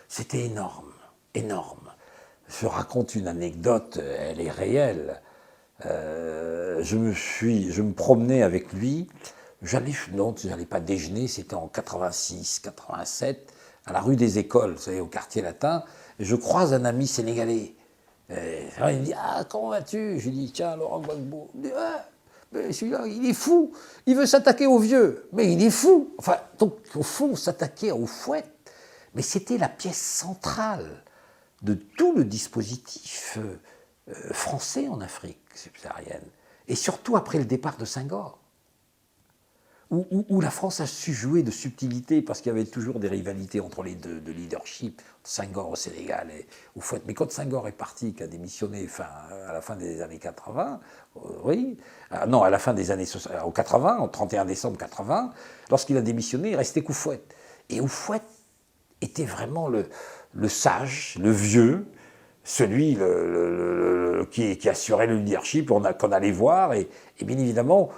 C'était énorme, énorme. Je raconte une anecdote, elle est réelle. Je me promenais avec lui. Non, je n'allais pas déjeuner, c'était en 86, 87, à la rue des Écoles, vous savez, au quartier latin. Et je croise un ami sénégalais. Il me dit: ah, comment vas-tu? Je lui dis: tiens, Laurent Gbagbo. Il me dit: ah, mais celui-là, il est fou. Il veut s'attaquer aux vieux. Mais il est fou. Enfin, donc, au fond, s'attaquer aux fouettes. Mais c'était la pièce centrale de tout le dispositif français en Afrique subsaharienne. Et surtout après le départ de Senghor, où la France a su jouer de subtilité, parce qu'il y avait toujours des rivalités entre les deux, de leadership, Senghor au Sénégal et Houphouët. Mais quand Senghor est parti, qui a démissionné à la fin des années 80, non, à la fin des années 80, au 31 décembre 80, lorsqu'il a démissionné, il restait qu'Houphouët. Et Houphouët était vraiment le sage, le vieux, celui qui assurait le leadership, qu'on allait voir, et bien évidemment,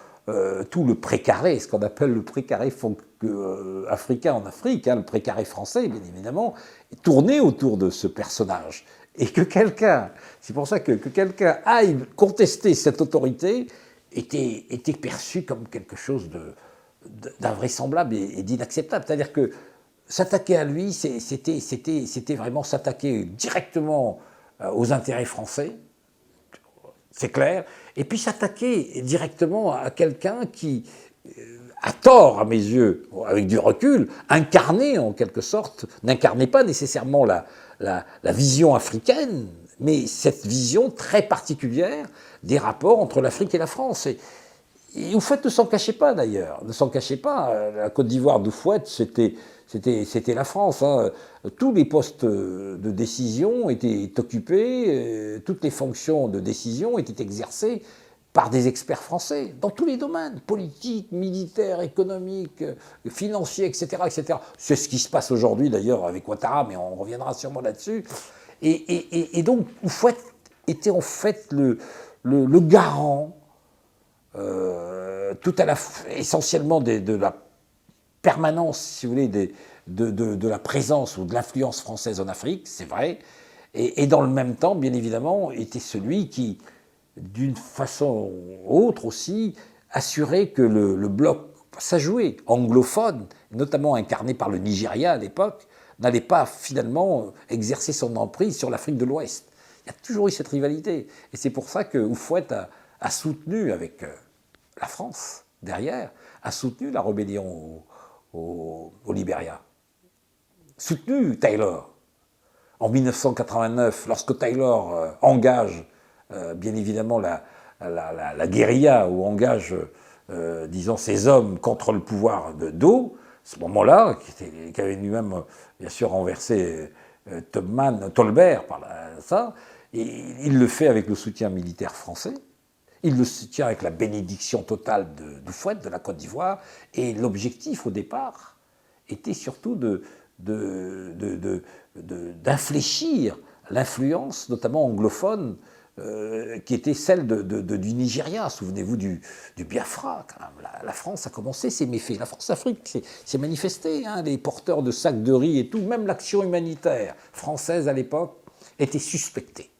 tout le précaré, ce qu'on appelle le précaré africain en Afrique, le précaré français, bien évidemment, tournait autour de ce personnage. Et que quelqu'un, c'est pour ça que quelqu'un aille contester cette autorité, était perçu comme quelque chose d'invraisemblable et d'inacceptable. C'est-à-dire que s'attaquer à lui, c'était vraiment s'attaquer directement aux intérêts français, c'est clair, et puis s'attaquer directement à quelqu'un qui, à tort à mes yeux, avec du recul, incarnait en quelque sorte, n'incarnait pas nécessairement la vision africaine, mais cette vision très particulière des rapports entre l'Afrique et la France. Et Houphouët ne s'en cachait pas d'ailleurs, ne s'en cachait pas. La Côte d'Ivoire d'Houphouët, c'était la France. Tous les postes de décision étaient occupés, toutes les fonctions de décision étaient exercées par des experts français, dans tous les domaines, politiques, militaires, économiques, financiers, etc., etc. C'est ce qui se passe aujourd'hui d'ailleurs avec Ouattara, mais on reviendra sûrement là-dessus. Et donc Houphouët était en fait le garant, essentiellement de la permanence, si vous voulez, de la présence ou de l'influence française en Afrique, c'est vrai, et dans le même temps, bien évidemment, était celui qui, d'une façon ou autre aussi, assurait que le bloc, ça jouait, anglophone, notamment incarné par le Nigeria à l'époque, n'allait pas finalement exercer son emprise sur l'Afrique de l'Ouest. Il y a toujours eu cette rivalité, et c'est pour ça que Houphouët a soutenu, avec la France derrière, a soutenu la rébellion au Libéria. Soutenu Taylor. En 1989, lorsque Taylor engage bien évidemment la guérilla, ou engage, disons, ses hommes contre le pouvoir d'O, ce moment-là, qui avait lui-même, bien sûr, renversé Tolbert par ça, et il le fait avec le soutien militaire français. Il le soutient avec la bénédiction totale d'Houphouët, de la Côte d'Ivoire, et l'objectif au départ était surtout d'infléchir l'influence, notamment anglophone, qui était celle du Nigeria. Souvenez-vous du Biafra, quand même. La France a commencé ses méfaits. La France-Afrique s'est manifestée, les porteurs de sacs de riz et tout, même l'action humanitaire française à l'époque était suspectée.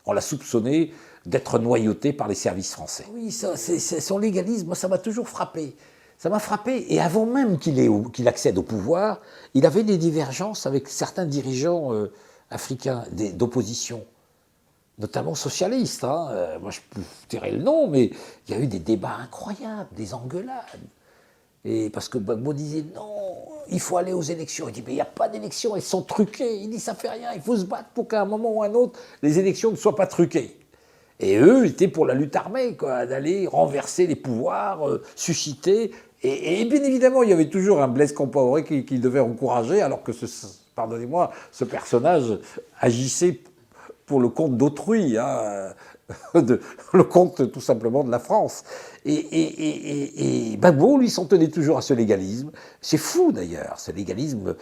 On l'a soupçonné d'être noyauté par les services français. Oui, son légalisme, moi, ça m'a toujours frappé. Ça m'a frappé, et avant même qu'il accède au pouvoir, il avait des divergences avec certains dirigeants africains d'opposition, notamment socialistes. Moi, je peux tirer le nom, mais il y a eu des débats incroyables, des engueulades. Et parce que Gbagbo disait non, il faut aller aux élections. Il dit mais il n'y a pas d'élections, elles sont truquées. Il dit ça fait rien, il faut se battre pour qu'à un moment ou à un autre, les élections ne soient pas truquées. Et eux étaient pour la lutte armée, d'aller renverser les pouvoirs, susciter. Et bien évidemment, il y avait toujours un Blaise Compaoré qui devait encourager, alors que, pardonnez-moi, ce personnage agissait pour le compte d'autrui. le compte tout simplement de la France. Et Gbagbo, lui, s'en tenait toujours à ce légalisme. C'est fou d'ailleurs, ce légalisme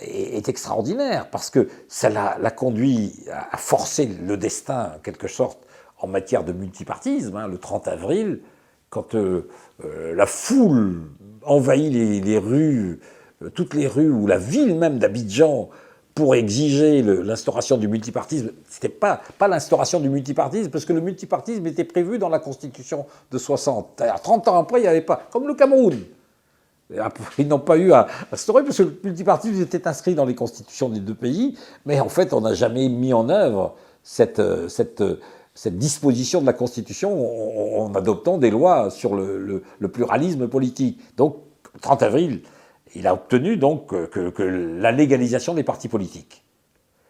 est extraordinaire, parce que ça l'a conduit à forcer le destin, en quelque sorte, en matière de multipartisme. Le 30 avril, quand la foule envahit les rues, toutes les rues, ou la ville même d'Abidjan, pour exiger l'instauration du multipartisme. C'était pas l'instauration du multipartisme, parce que le multipartisme était prévu dans la Constitution de 60. Alors, 30 ans après, il n'y avait pas. Comme le Cameroun. Ils n'ont pas eu à instaurer, parce que le multipartisme était inscrit dans les constitutions des deux pays, mais en fait, on n'a jamais mis en œuvre cette disposition de la Constitution en adoptant des lois sur le pluralisme politique. Donc, 30 avril, il a obtenu donc que la légalisation des partis politiques.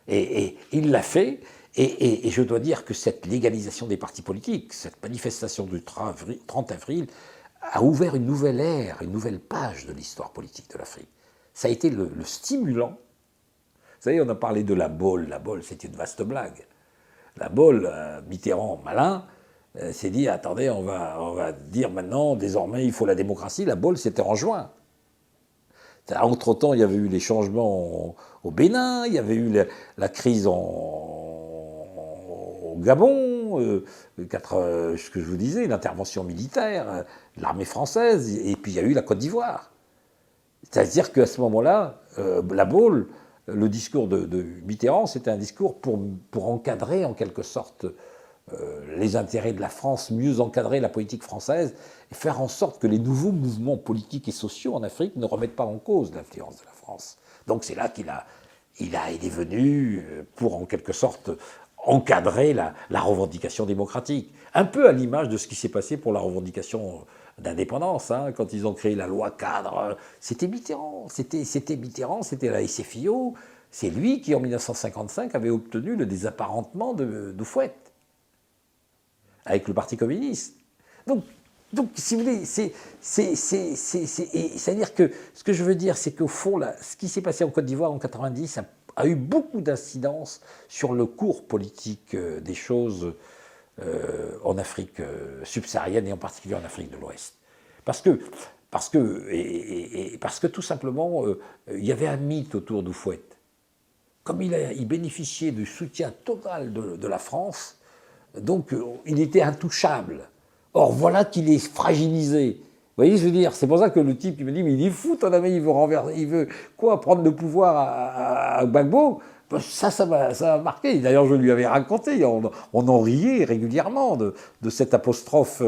Et il l'a fait, et je dois dire que cette légalisation des partis politiques, cette manifestation du 30 avril, a ouvert une nouvelle ère, une nouvelle page de l'histoire politique de l'Afrique. Ça a été le stimulant. Vous savez, on a parlé de la Baule. La Baule, c'était une vaste blague. La Baule, Mitterrand, malin, s'est dit, attendez, on va dire maintenant, désormais, il faut la démocratie. La Baule, c'était en juin. Entre-temps, il y avait eu les changements au Bénin, il y avait eu la crise au Gabon, ce que je vous disais, l'intervention militaire, l'armée française, et puis il y a eu la Côte d'Ivoire. C'est-à-dire qu'à ce moment-là, la Baule, le discours de Mitterrand, c'était un discours pour encadrer en quelque sorte les intérêts de la France, mieux encadrer la politique française, et faire en sorte que les nouveaux mouvements politiques et sociaux en Afrique ne remettent pas en cause l'influence de la France. Donc c'est là qu'il est venu pour en quelque sorte encadrer la revendication démocratique. Un peu à l'image de ce qui s'est passé pour la revendication d'indépendance, quand ils ont créé la loi cadre. C'était Mitterrand, c'était la SFIO. C'est lui qui, en 1955, avait obtenu le désapparentement d'Houphouët avec le Parti communiste. Donc si vous voulez, c'est-à-dire que ce que je veux dire, c'est qu'au fond, ce qui s'est passé en Côte d'Ivoire en 90 a eu beaucoup d'incidence sur le cours politique des choses en Afrique subsaharienne et en particulier en Afrique de l'Ouest. Parce que tout simplement, il y avait un mythe autour d'Houphouët. Comme il bénéficiait du soutien total de la France, donc il était intouchable. Or, voilà qu'il est fragilisé. Vous voyez, je veux dire, c'est pour ça que le type, il me dit, mais il est fou, ton ami, il veut quoi, prendre le pouvoir à Gbagbo? Ça m'a marqué. D'ailleurs, je lui avais raconté, on en riait régulièrement de cette apostrophe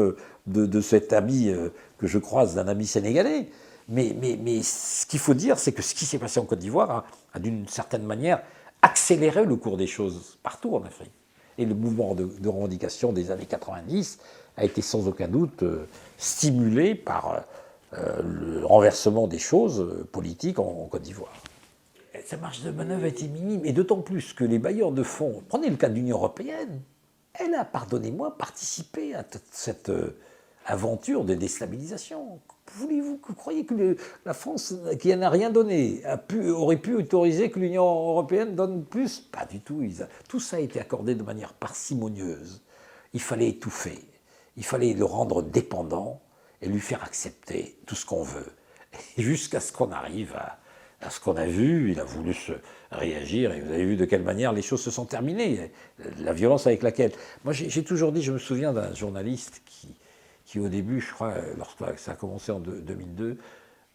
de cet ami que je croise, d'un ami sénégalais. Mais ce qu'il faut dire, c'est que ce qui s'est passé en Côte d'Ivoire a d'une certaine manière accéléré le cours des choses partout en Afrique. Et le mouvement de revendication des années 90 a été sans aucun doute stimulé par le renversement des choses politiques en Côte d'Ivoire. Sa marge de manœuvre a été minime, et d'autant plus que les bailleurs de fonds, prenez le cas de l'Union européenne, elle a, pardonnez-moi, participé à toute cette aventure de déstabilisation. Voulez-vous que vous croyez que la France, qui n'a rien donné, aurait pu autoriser que l'Union européenne donne plus? Pas du tout. Tout ça a été accordé de manière parcimonieuse. Il fallait étouffer. Il fallait le rendre dépendant et lui faire accepter tout ce qu'on veut. Et jusqu'à ce qu'on arrive à ce qu'on a vu, il a voulu se réagir, et vous avez vu de quelle manière les choses se sont terminées, la violence avec laquelle... Moi, j'ai toujours dit, je me souviens d'un journaliste qui au début, je crois, lorsque ça a commencé en 2002,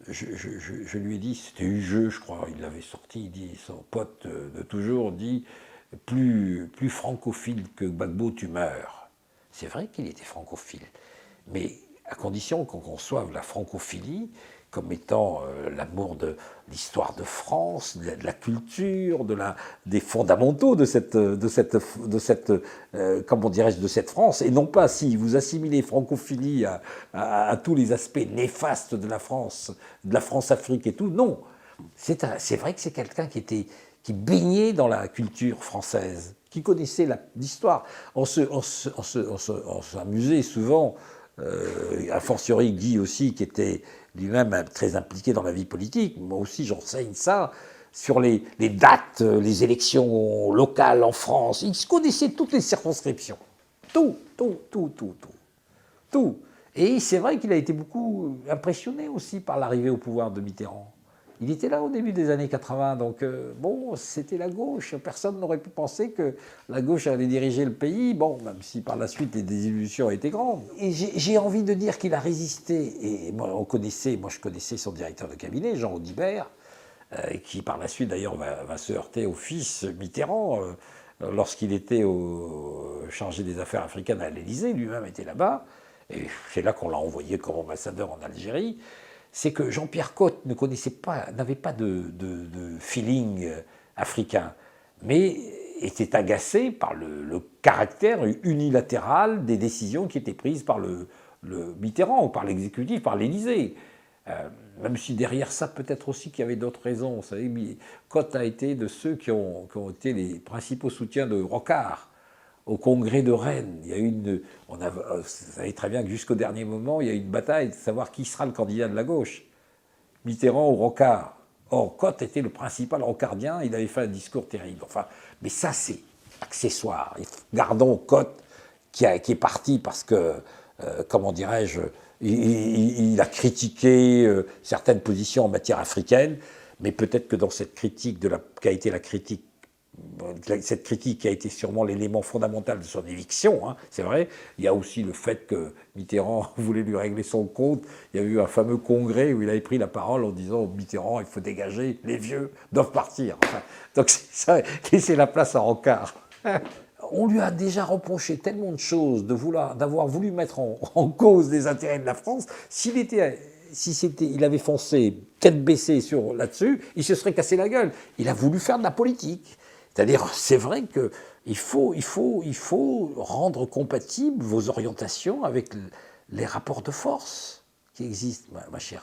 je lui ai dit, c'était Hugeux, je crois, il l'avait sorti, il dit, son pote de toujours dit, plus francophile que Gbagbo, tu meurs. C'est vrai qu'il était francophile, mais à condition qu'on conçoive la francophilie comme étant l'amour de l'histoire de France, de la culture, des fondamentaux de cette comment dirais-je, de cette France, et non pas si vous assimilez francophilie à tous les aspects néfastes de la France-Afrique et tout, non. C'est vrai que c'est quelqu'un qui baignait dans la culture française, qui connaissait l'histoire. On s'amusait souvent, a fortiori Guy aussi, qui était lui-même très impliqué dans la vie politique, moi aussi j'enseigne ça, sur les dates, les élections locales en France. Il connaissait toutes les circonscriptions. Tout, tout, tout, tout, tout. Tout. Et c'est vrai qu'il a été beaucoup impressionné aussi par l'arrivée au pouvoir de Mitterrand. Il était là au début des années 80, donc bon, c'était la gauche. Personne n'aurait pu penser que la gauche allait diriger le pays, bon, même si par la suite les désillusions étaient grandes. Et j'ai envie de dire qu'il a résisté, et moi, je connaissais son directeur de cabinet, Jean Audibert, qui par la suite d'ailleurs va se heurter au fils Mitterrand, lorsqu'il était chargé des affaires africaines à l'Élysée, lui-même était là-bas, et c'est là qu'on l'a envoyé comme ambassadeur en Algérie. C'est que Jean-Pierre Cot n'avait pas de feeling africain, mais était agacé par le caractère unilatéral des décisions qui étaient prises par le Mitterrand, ou par l'exécutif, par l'Élysée. Même si derrière ça, peut-être aussi qu'il y avait d'autres raisons. Vous savez, Cot a été de ceux qui ont été les principaux soutiens de Rocard au congrès de Rennes. Il y a vous savez très bien que jusqu'au dernier moment, il y a eu une bataille de savoir qui sera le candidat de la gauche, Mitterrand ou Rocard. Or, Cot était le principal rocardien, il avait fait un discours terrible. Enfin, mais ça, c'est accessoire. Gardons Cot qui est parti parce que, comment dirais-je, il a critiqué certaines positions en matière africaine, mais peut-être que dans cette critique qu'a été la critique, cette critique qui a été sûrement l'élément fondamental de son éviction, hein, c'est vrai. Il y a aussi le fait que Mitterrand voulait lui régler son compte. Il y a eu un fameux congrès où il avait pris la parole en disant « Mitterrand, il faut dégager, les vieux doivent partir enfin, ». Donc c'est ça, laisser la place à Rocard. On lui a déjà reproché tellement de choses, d'avoir voulu mettre en cause les intérêts de la France. Il avait foncé tête baissée là-dessus, il se serait cassé la gueule. Il a voulu faire de la politique. C'est-à-dire, c'est vrai qu'il faut rendre compatibles vos orientations avec les rapports de force qui existent. Ma chère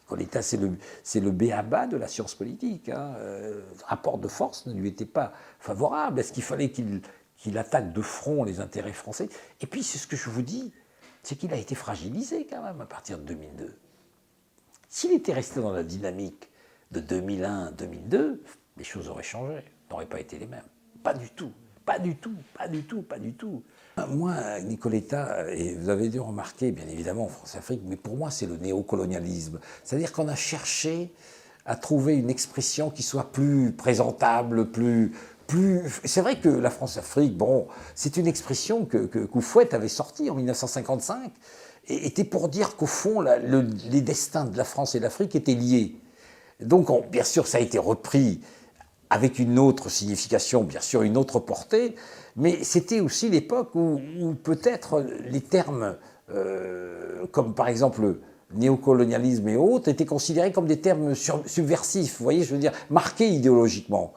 Coletta, c'est le b.a.-ba de la science politique. Hein. Le rapport de force ne lui était pas favorable. Est-ce qu'il fallait qu'il attaque de front les intérêts français? Et puis, c'est ce que je vous dis, c'est qu'il a été fragilisé quand même à partir de 2002. S'il était resté dans la dynamique de 2001-2002, les choses auraient changé, n'auraient pas été les mêmes. Pas du tout, pas du tout, pas du tout, pas du tout. Moi, Nicoletta, et vous avez dû remarquer, bien évidemment, en France-Afrique, mais pour moi, c'est le néocolonialisme. C'est-à-dire qu'on a cherché à trouver une expression qui soit plus présentable, plus... C'est vrai que la France-Afrique, bon, c'est une expression que Koufouet avait sortie en 1955, et était pour dire qu'au fond, les destins de la France et de l'Afrique étaient liés. Donc, bien sûr, ça a été repris avec une autre signification, bien sûr, une autre portée, mais c'était aussi l'époque où peut-être les termes, comme par exemple néocolonialisme et autres, étaient considérés comme des termes subversifs, vous voyez, je veux dire, marqués idéologiquement.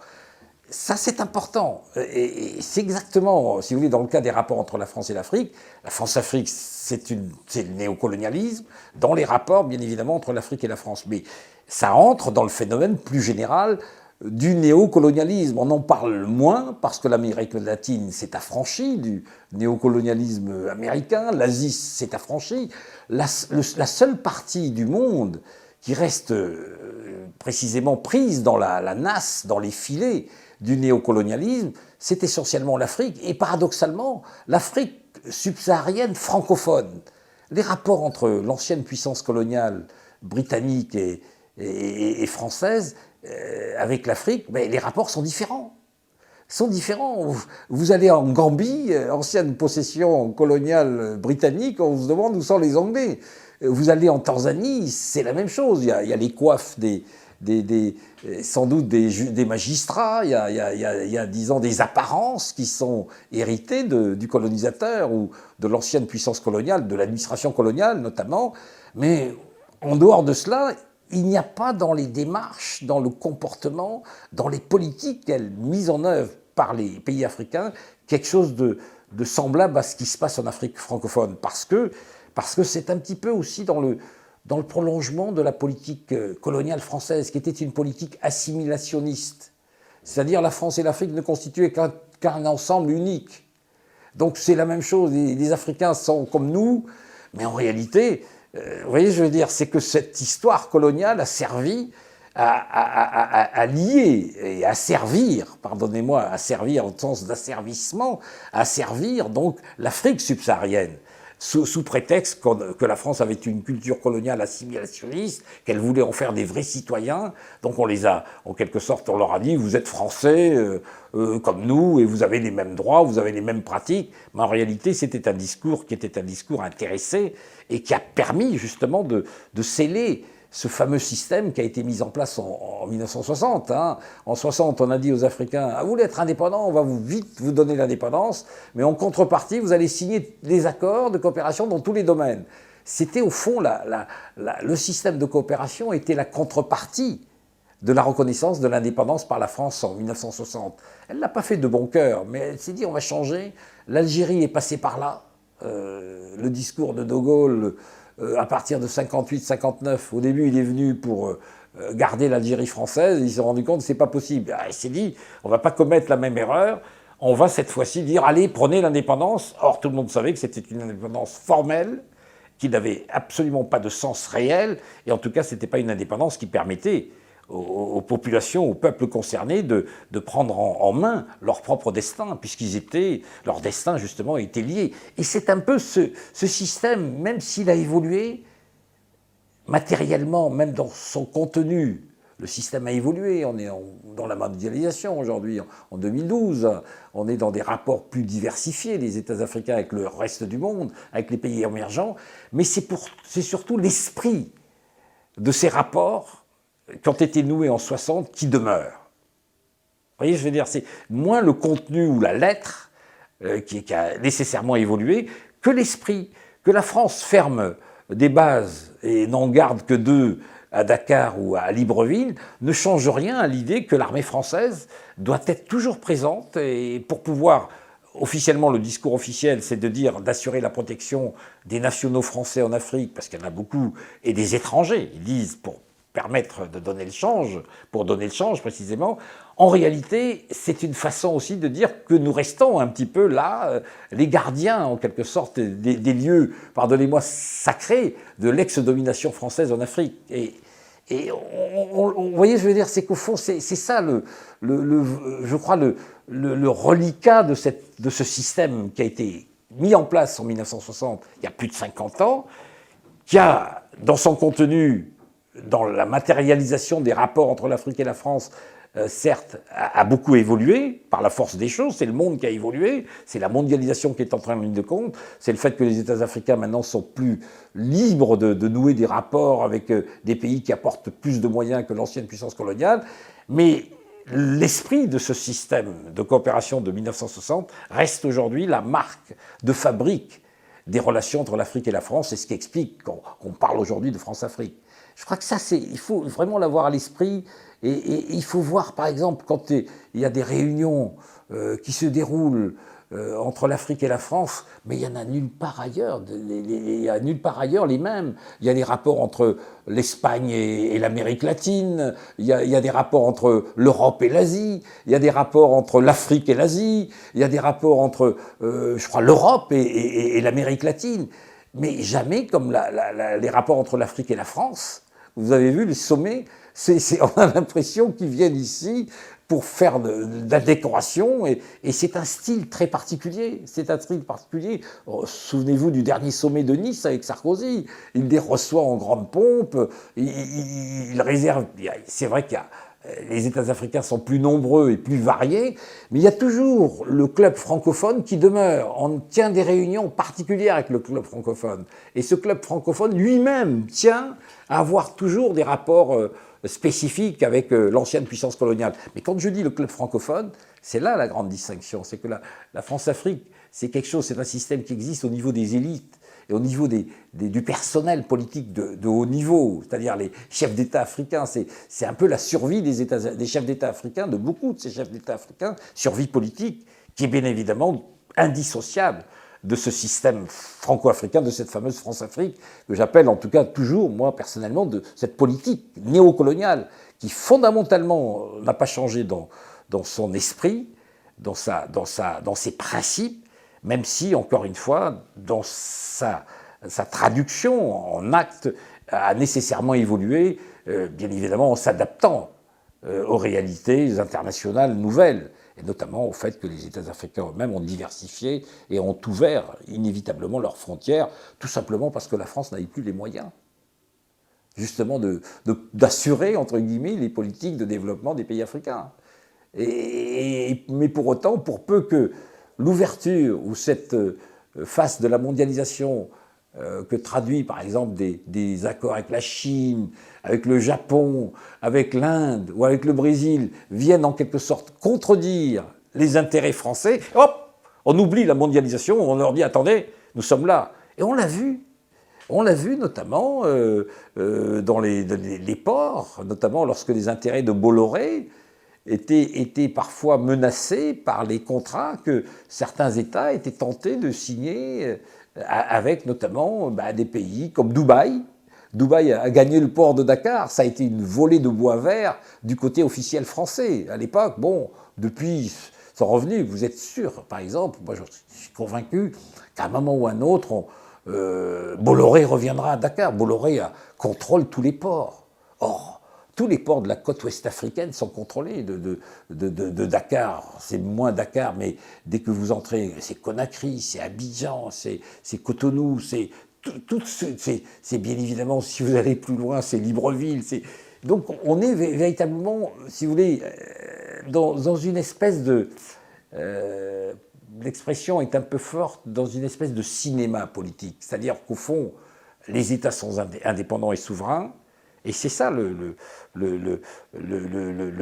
Ça, c'est important. Et c'est exactement, si vous voulez, dans le cas des rapports entre la France et l'Afrique, la France-Afrique, c'est le néocolonialisme, dans les rapports, bien évidemment, entre l'Afrique et la France. Mais ça entre dans le phénomène plus général du néocolonialisme. On en parle moins parce que l'Amérique latine s'est affranchie du néocolonialisme américain, l'Asie s'est affranchie. La seule partie du monde qui reste précisément prise dans la nasse, dans les filets du néocolonialisme, c'est essentiellement l'Afrique, et paradoxalement, l'Afrique subsaharienne francophone. Les rapports entre l'ancienne puissance coloniale britannique et française avec l'Afrique, mais les rapports sont différents. Vous allez en Gambie, ancienne possession coloniale britannique, on se demande où sont les Anglais. Vous allez en Tanzanie, c'est la même chose. Il y a les coiffes sans doute des magistrats, il y a, disons, des apparences qui sont héritées du colonisateur ou de l'ancienne puissance coloniale, de l'administration coloniale notamment. Mais en dehors de cela, il n'y a pas dans les démarches, dans le comportement, dans les politiques mises en œuvre par les pays africains, quelque chose de semblable à ce qui se passe en Afrique francophone. Parce que c'est un petit peu aussi dans le prolongement de la politique coloniale française, qui était une politique assimilationniste. C'est-à-dire la France et l'Afrique ne constituaient qu'un ensemble unique. Donc c'est la même chose, les Africains sont comme nous, mais en réalité, vous voyez, je veux dire, c'est que cette histoire coloniale a servi à lier et à servir, pardonnez-moi, à servir au sens d'asservissement, à servir donc l'Afrique subsaharienne. Sous prétexte que la France avait une culture coloniale assimilationniste, qu'elle voulait en faire des vrais citoyens. Donc on les a, en quelque sorte, on leur a dit, vous êtes français comme nous, et vous avez les mêmes droits, vous avez les mêmes pratiques. Mais en réalité, c'était un discours qui était un discours intéressé et qui a permis justement de sceller ce fameux système qui a été mis en place en 1960. Hein. En 60, on a dit aux Africains, ah, vous voulez être indépendants, on va vite vous donner l'indépendance, mais en contrepartie, vous allez signer des accords de coopération dans tous les domaines. C'était au fond, le système de coopération était la contrepartie de la reconnaissance de l'indépendance par la France en 1960. Elle ne l'a pas fait de bon cœur, mais elle s'est dit, on va changer. L'Algérie est passée par là. Le discours de De Gaulle, à partir de 58-59, au début, il est venu pour garder l'Algérie française. Il s'est rendu compte que ce n'est pas possible. Il s'est dit, on ne va pas commettre la même erreur. On va cette fois-ci dire, allez, prenez l'indépendance. Or, tout le monde savait que c'était une indépendance formelle, qui n'avait absolument pas de sens réel. Et en tout cas, ce n'était pas une indépendance qui permettait aux populations, aux peuples concernés de prendre en main leur propre destin, leur destin justement était lié. Et c'est un peu ce système, même s'il a évolué matériellement, même dans son contenu, le système a évolué, on est dans la mondialisation aujourd'hui, en 2012, on est dans des rapports plus diversifiés, les États africains avec le reste du monde, avec les pays émergents, mais c'est surtout l'esprit de ces rapports qui ont été noués en 60, qui demeurent. Vous voyez, je veux dire, c'est moins le contenu ou la lettre qui a nécessairement évolué que l'esprit, que la France ferme des bases et n'en garde que 2 à Dakar ou à Libreville, ne change rien à l'idée que l'armée française doit être toujours présente et pour pouvoir, officiellement, le discours officiel, c'est de dire d'assurer la protection des nationaux français en Afrique, parce qu'il y en a beaucoup, et des étrangers, ils disent, pour permettre de donner le change, pour donner le change précisément. En réalité, c'est une façon aussi de dire que nous restons un petit peu là, les gardiens en quelque sorte des lieux, pardonnez-moi, sacrés de l'ex-domination française en Afrique. Et vous voyez, je veux dire, c'est qu'au fond, c'est ça, je crois, le reliquat de ce système qui a été mis en place en 1960, il y a plus de 50 ans, qui a, dans son contenu, dans la matérialisation des rapports entre l'Afrique et la France, certes, a beaucoup évolué par la force des choses. C'est le monde qui a évolué, c'est la mondialisation qui est en train de ligne de compte, c'est le fait que les États africains maintenant sont plus libres de nouer des rapports avec des pays qui apportent plus de moyens que l'ancienne puissance coloniale. Mais l'esprit de ce système de coopération de 1960 reste aujourd'hui la marque de fabrique des relations entre l'Afrique et la France, c'est ce qui explique qu'on parle aujourd'hui de France-Afrique. Je crois que ça, il faut vraiment l'avoir à l'esprit. Et il faut voir, par exemple, quand il y a des réunions qui se déroulent entre l'Afrique et la France, mais il y en a nulle part ailleurs. Il y a nulle part ailleurs les mêmes. Il y a des rapports entre l'Espagne et l'Amérique latine. Il y a des rapports entre l'Europe et l'Asie. Il y a des rapports entre l'Afrique et l'Asie. Il y a des rapports entre, je crois, l'Europe et l'Amérique latine. Mais jamais comme les rapports entre l'Afrique et la France. Vous avez vu les sommets, on a l'impression qu'ils viennent ici pour faire de la décoration, et c'est un style très particulier. C'est un style particulier. Souvenez-vous du dernier sommet de Nice avec Sarkozy. Il les reçoit en grande pompe, il réserve. C'est vrai que les États africains sont plus nombreux et plus variés, mais il y a toujours le club francophone qui demeure. On tient des réunions particulières avec le club francophone. Et ce club francophone lui-même tient à avoir toujours des rapports spécifiques avec l'ancienne puissance coloniale. Mais quand je dis le club francophone, c'est là la grande distinction. C'est que la France-Afrique, c'est quelque chose, c'est un système qui existe au niveau des élites et au niveau du personnel politique de haut niveau, c'est-à-dire les chefs d'État africains. C'est un peu la survie des chefs d'État africains, de beaucoup de ces chefs d'État africains, survie politique, qui est bien évidemment indissociable de ce système franco-africain, de cette fameuse France-Afrique, que j'appelle en tout cas toujours, moi personnellement, de cette politique néocoloniale, qui fondamentalement n'a pas changé dans son esprit, dans ses principes, même si, encore une fois, dans sa sa traduction en actes a nécessairement évolué, bien évidemment en s'adaptant aux réalités internationales nouvelles, et notamment au fait que les États africains eux-mêmes ont diversifié et ont ouvert inévitablement leurs frontières, tout simplement parce que la France n'avait plus les moyens, justement, d'assurer, entre guillemets, les politiques de développement des pays africains. Mais pour autant, pour peu que l'ouverture ou cette face de la mondialisation que traduit par exemple des accords avec la Chine, avec le Japon, avec l'Inde ou avec le Brésil, viennent en quelque sorte contredire les intérêts français, hop, on oublie la mondialisation, on leur dit attendez, nous sommes là. Et on l'a vu. On l'a vu notamment dans les ports, notamment lorsque les intérêts de Bolloré étaient parfois menacés par les contrats que certains États étaient tentés de signer avec notamment des pays comme Dubaï. Dubaï a gagné le port de Dakar, ça a été une volée de bois vert du côté officiel français. À l'époque, bon, depuis son revenu, vous êtes sûr, par exemple, moi je suis convaincu qu'à un moment ou à un autre, Bolloré reviendra à Dakar. Bolloré contrôle tous les ports. Or, tous les ports de la côte ouest africaine sont contrôlés de Dakar. C'est moins Dakar, mais dès que vous entrez, c'est Conakry, c'est Abidjan, c'est Cotonou, c'est bien évidemment, si vous allez plus loin, c'est Libreville. Donc on est véritablement, si vous voulez, dans une espèce de... l'expression est un peu forte, dans une espèce de cinéma politique. C'est-à-dire qu'au fond, les États sont indépendants et souverains, et c'est ça le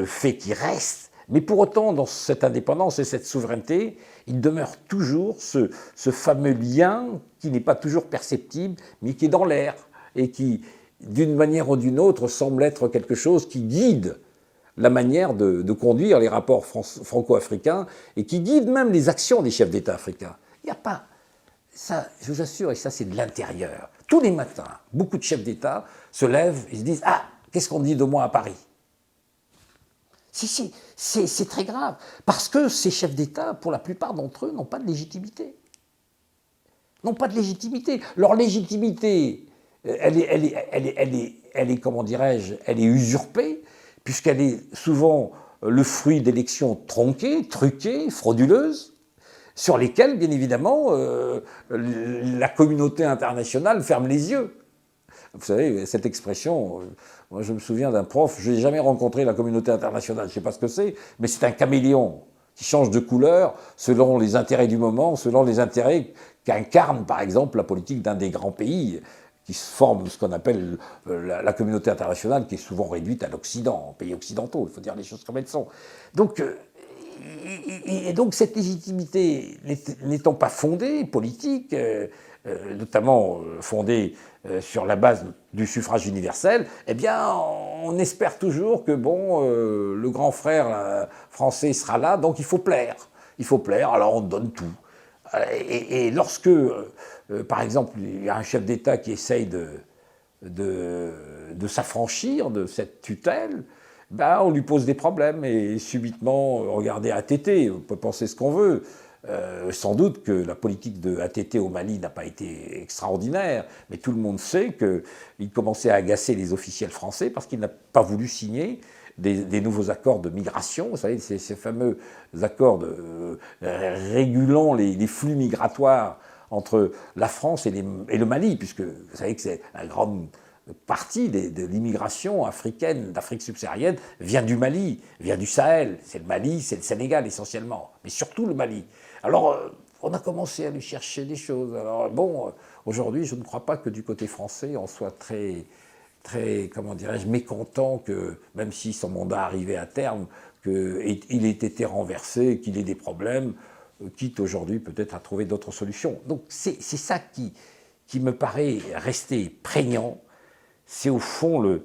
fait qui reste. Mais pour autant, dans cette indépendance et cette souveraineté, il demeure toujours ce fameux lien qui n'est pas toujours perceptible, mais qui est dans l'air, et qui, d'une manière ou d'une autre, semble être quelque chose qui guide la manière de conduire les rapports franco-africains, et qui guide même les actions des chefs d'État africains. Il n'y a pas... Ça, je vous assure, et ça c'est de l'intérieur. Tous les matins, beaucoup de chefs d'État se lèvent et se disent « Ah, qu'est-ce qu'on dit de moi à Paris ?» C'est très grave, parce que ces chefs d'État, pour la plupart d'entre eux, n'ont pas de légitimité. N'ont pas de légitimité. Leur légitimité, elle est comment dirais-je, elle est usurpée, puisqu'elle est souvent le fruit d'élections tronquées, truquées, frauduleuses, sur lesquelles, bien évidemment, la communauté internationale ferme les yeux. Vous savez, cette expression, moi je me souviens d'un prof, je n'ai jamais rencontré la communauté internationale, je ne sais pas ce que c'est, mais c'est un caméléon qui change de couleur selon les intérêts du moment, selon les intérêts qu'incarne, par exemple, la politique d'un des grands pays qui se forme ce qu'on appelle la communauté internationale, qui est souvent réduite à l'Occident, aux pays occidentaux, il faut dire les choses comme elles sont. Donc, et donc cette légitimité n'étant pas fondée, politique, notamment fondée sur la base du suffrage universel, eh bien on espère toujours que bon, le grand frère français sera là, donc il faut plaire. Il faut plaire, alors on donne tout. Et lorsque, par exemple, il y a un chef d'État qui essaye de s'affranchir de cette tutelle, ben, on lui pose des problèmes et subitement, regardez ATT, on peut penser ce qu'on veut. Sans doute que la politique de ATT au Mali n'a pas été extraordinaire, mais tout le monde sait qu'il commençait à agacer les officiels français parce qu'il n'a pas voulu signer des nouveaux accords de migration. Vous savez, ces fameux accords régulant les flux migratoires entre la France et le Mali, puisque vous savez que c'est un grand... partie de l'immigration africaine, d'Afrique subsaharienne, vient du Mali, vient du Sahel. C'est le Mali, c'est le Sénégal essentiellement, mais surtout le Mali. Alors, on a commencé à lui chercher des choses. Alors, bon, aujourd'hui, je ne crois pas que du côté français, on soit très, comment dirais-je, mécontent que, même si son mandat arrivait à terme, qu'il ait été renversé, qu'il ait des problèmes, quitte aujourd'hui peut-être à trouver d'autres solutions. Donc, c'est ça qui me paraît rester prégnant. C'est au fond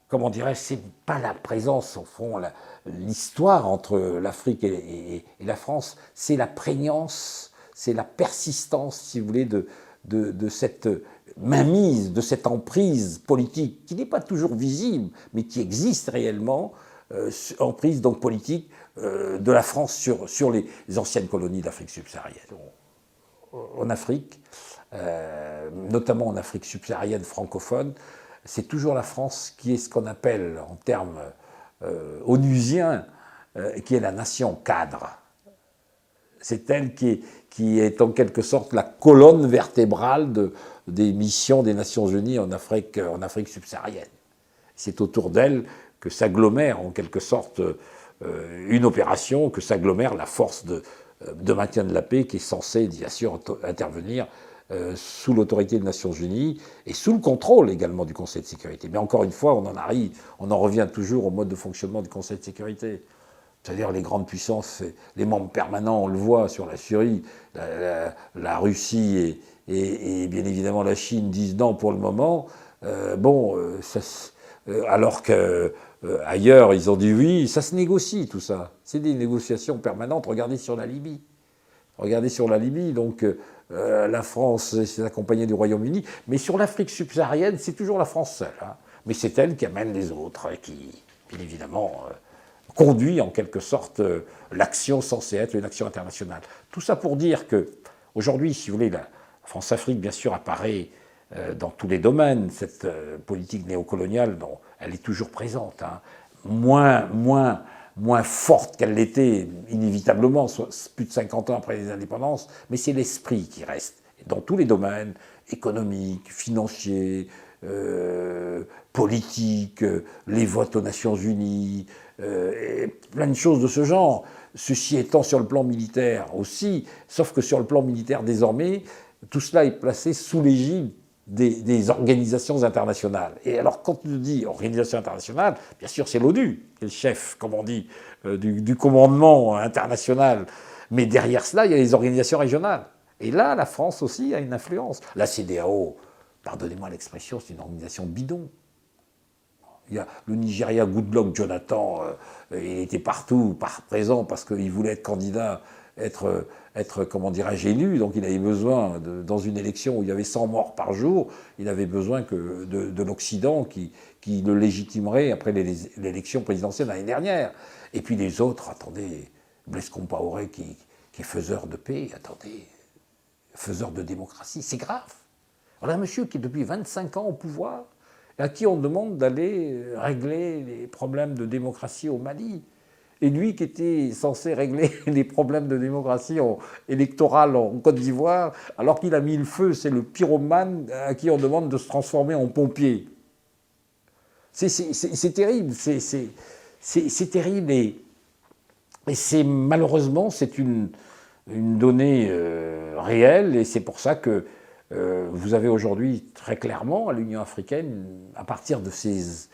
comment dirais-je, c'est pas la présence, au fond, l'histoire entre l'Afrique et la France, c'est la prégnance, c'est la persistance, si vous voulez, de cette mainmise, de cette emprise politique, qui n'est pas toujours visible, mais qui existe réellement, emprise donc politique de la France sur les anciennes colonies d'Afrique subsaharienne. En Afrique, notamment en Afrique subsaharienne francophone, c'est toujours la France qui est ce qu'on appelle, en termes onusiens, qui est la nation cadre. C'est elle qui est en quelque sorte la colonne vertébrale des missions des Nations Unies en Afrique subsaharienne. C'est autour d'elle que s'agglomère en quelque sorte une opération, que s'agglomère la force de maintien de la paix qui est censée, bien sûr, intervenir sous l'autorité des Nations Unies et sous le contrôle également du Conseil de sécurité. Mais encore une fois, on en revient toujours au mode de fonctionnement du Conseil de sécurité. C'est-à-dire les grandes puissances, les membres permanents, on le voit sur la Syrie, la Russie et bien évidemment la Chine disent non pour le moment. Alors qu'ailleurs ils ont dit oui, ça se négocie tout ça. C'est des négociations permanentes. Regardez sur la Libye. Donc la France s'est accompagnée du Royaume-Uni. Mais sur l'Afrique subsaharienne, c'est toujours la France seule. Hein. Mais c'est elle qui amène les autres et qui, bien évidemment, conduit en quelque sorte l'action censée être une action internationale. Tout ça pour dire que aujourd'hui, si vous voulez, la France-Afrique, bien sûr, apparaît dans tous les domaines. Cette politique néocoloniale, elle est toujours présente. Hein. Moins forte qu'elle l'était, inévitablement, plus de 50 ans après les indépendances, mais c'est l'esprit qui reste. Dans tous les domaines, économiques, financiers, politiques, les votes aux Nations Unies, et plein de choses de ce genre. Ceci étant sur le plan militaire aussi, sauf que sur le plan militaire désormais, tout cela est placé sous l'égide des organisations internationales. Et alors, quand on dit organisation internationale, bien sûr, c'est l'ONU, qui est le chef, comme on dit, du commandement international. Mais derrière cela, il y a les organisations régionales. Et là, la France aussi a une influence. La CEDEAO, pardonnez-moi l'expression, c'est une organisation bidon. Il y a le Nigeria, Goodluck Jonathan, il était partout, présent, parce qu'il voulait être candidat, être comment dirais-je, élu, donc il avait besoin, dans une élection où il y avait 100 morts par jour, il avait besoin de l'Occident qui le légitimerait après l'élection présidentielle l'année dernière. Et puis les autres, attendez, Blaise Compaoré qui est faiseur de paix, attendez, faiseur de démocratie, c'est grave. Voilà un monsieur qui est depuis 25 ans au pouvoir, à qui on demande d'aller régler les problèmes de démocratie au Mali. Et lui qui était censé régler les problèmes de démocratie électorale en Côte d'Ivoire, alors qu'il a mis le feu, c'est le pyromane à qui on demande de se transformer en pompier. C'est terrible, c'est terrible. Et malheureusement, c'est une donnée réelle, et c'est pour ça que vous avez aujourd'hui très clairement à l'Union africaine, à partir de ces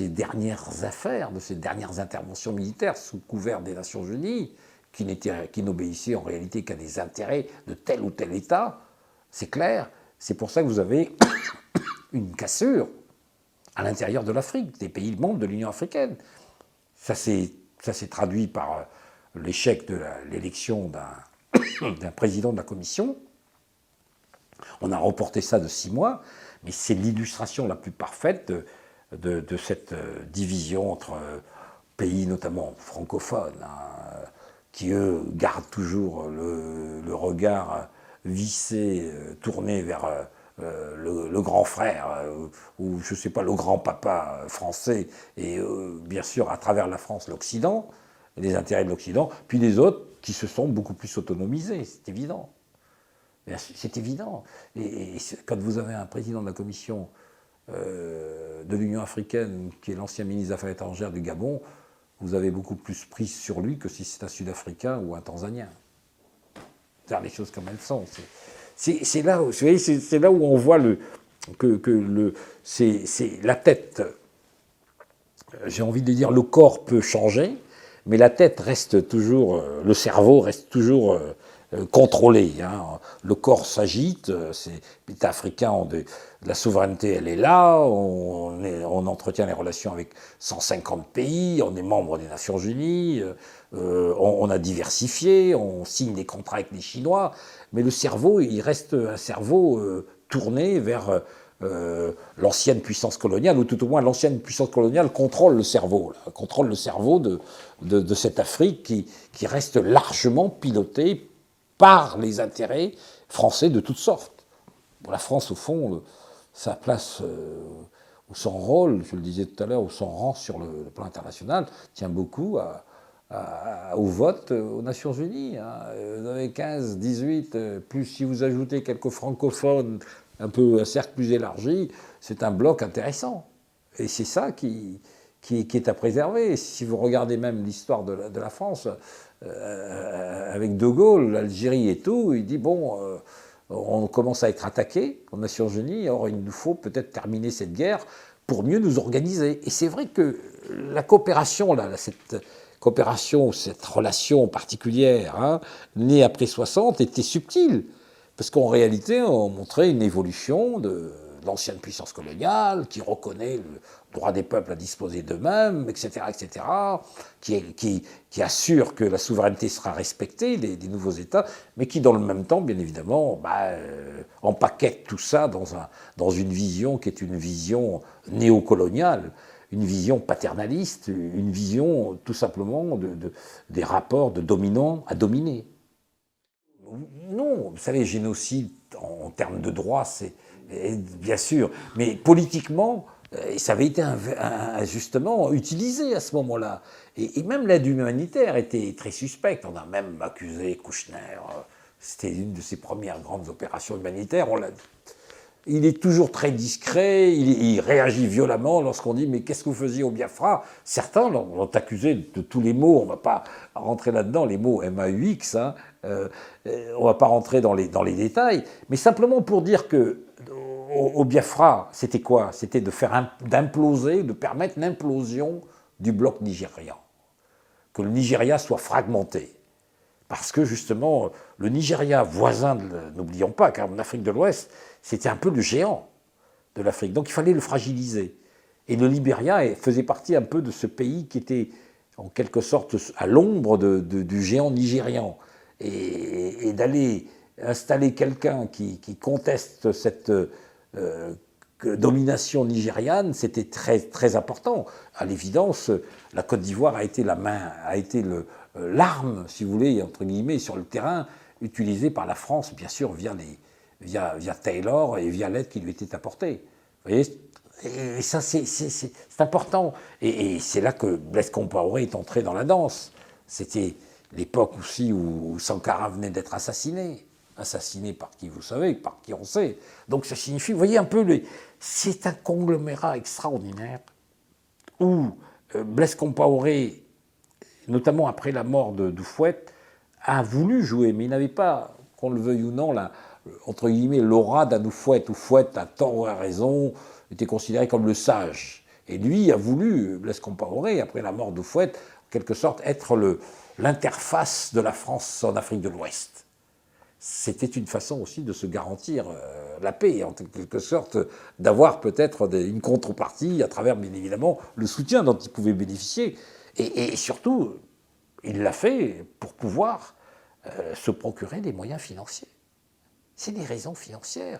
dernières affaires, de ces dernières interventions militaires sous couvert des Nations Unies, qui n'obéissaient en réalité qu'à des intérêts de tel ou tel État, c'est clair. C'est pour ça que vous avez une cassure à l'intérieur de l'Afrique, des pays membres de l'Union africaine. Ça s'est traduit par l'échec de l'élection d'un président de la Commission. On a reporté ça de 6 mois, mais c'est l'illustration la plus parfaite de cette division entre pays, notamment francophones, hein, qui, eux, gardent toujours le regard vissé, tourné vers le grand frère, ou je ne sais pas, le grand-papa français, et bien sûr, à travers la France, l'Occident, les intérêts de l'Occident, puis les autres qui se sont beaucoup plus autonomisés, c'est évident. C'est évident. Et quand vous avez un président de la Commission de l'Union africaine, qui est l'ancien ministre des Affaires étrangères du Gabon, vous avez beaucoup plus prise sur lui que si c'est un Sud-Africain ou un Tanzanien. C'est les choses comme elles sont. C'est là, vous voyez, c'est là où on voit c'est la tête. J'ai envie de dire, le corps peut changer, mais la tête reste toujours, le cerveau reste toujours contrôlé. Hein. Le corps s'agite, les Africains ont de la souveraineté, elle est là, on entretient les relations avec 150 pays, on est membre des Nations Unies, on a diversifié, on signe des contrats avec les Chinois, mais le cerveau, il reste un cerveau tourné vers l'ancienne puissance coloniale, ou tout au moins l'ancienne puissance coloniale contrôle le cerveau, contrôle le cerveau de cette Afrique qui reste largement pilotée par les intérêts français de toutes sortes. pour la France, au fond, sa place ou son rôle, je le disais tout à l'heure, ou son rang sur le plan international, tient beaucoup au vote aux Nations Unies. Hein. Vous avez 15, 18, plus si vous ajoutez quelques francophones, un peu un cercle plus élargi, c'est un bloc intéressant. Et c'est ça qui est à préserver. Et si vous regardez même l'histoire de la France, avec De Gaulle, l'Algérie et tout, il dit bon, on commence à être attaqué aux Nations Unies, or il nous faut peut-être terminer cette guerre pour mieux nous organiser. Et c'est vrai que la coopération, là, cette coopération, cette relation particulière, hein, née après 60, était subtile. Parce qu'en réalité, on montrait une évolution de l'ancienne puissance coloniale, qui reconnaît le droit des peuples à disposer d'eux-mêmes, etc., qui assure que la souveraineté sera respectée des nouveaux États, mais qui, dans le même temps, bien évidemment, empaquette tout ça dans une vision qui est une vision néocoloniale, une vision paternaliste, une vision tout simplement des rapports de dominant à dominé. Non, vous savez, génocide, en termes de droit, c'est bien sûr, mais politiquement, ça avait été justement utilisé à ce moment-là. Et même l'aide humanitaire était très suspecte. On a même accusé Kouchner. C'était une de ses premières grandes opérations humanitaires. Il est toujours très discret, il réagit violemment lorsqu'on dit « mais qu'est-ce que vous faisiez au Biafra ?» Certains l'ont accusé de tous les mots, on ne va pas rentrer là-dedans, les mots MAUX, hein, on ne va pas rentrer dans les détails, mais simplement pour dire que au Biafra, c'était quoi? C'était d'imploser, de permettre l'implosion du bloc nigérian, que le Nigeria soit fragmenté. Parce que justement, le Nigeria voisin, n'oublions pas, car en Afrique de l'Ouest, c'était un peu le géant de l'Afrique. Donc il fallait le fragiliser. Et le Libéria faisait partie un peu de ce pays qui était en quelque sorte à l'ombre du géant nigérian. Et d'aller installer quelqu'un qui conteste cette domination nigériane, c'était très, très important. À l'évidence, la Côte d'Ivoire a été l'arme, si vous voulez, entre guillemets, sur le terrain, utilisée par la France, bien sûr, via Taylor et via l'aide qui lui était apportée. Vous voyez, et ça, c'est important. Et c'est là que Blaise Compaoré est entré dans la danse. C'était l'époque aussi où Sankara venait d'être assassiné. Assassiné par qui vous savez, par qui on sait. Donc ça signifie, vous voyez un peu, c'est un conglomérat extraordinaire où Blaise Compaoré, notamment après la mort de Houphouët, a voulu jouer, mais il n'avait pas, qu'on le veuille ou non, entre guillemets, l'aura d'un Houphouët. Houphouët, à tort ou à raison, était considéré comme le sage. Et lui a voulu, Blaise Compaoré, après la mort d'Houphouët, en quelque sorte, être l'interface de la France en Afrique de l'Ouest. C'était une façon aussi de se garantir la paix, en quelque sorte, d'avoir peut-être une contrepartie à travers, bien évidemment, le soutien dont il pouvait bénéficier. Et surtout, il l'a fait pour pouvoir se procurer des moyens financiers. C'est des raisons financières.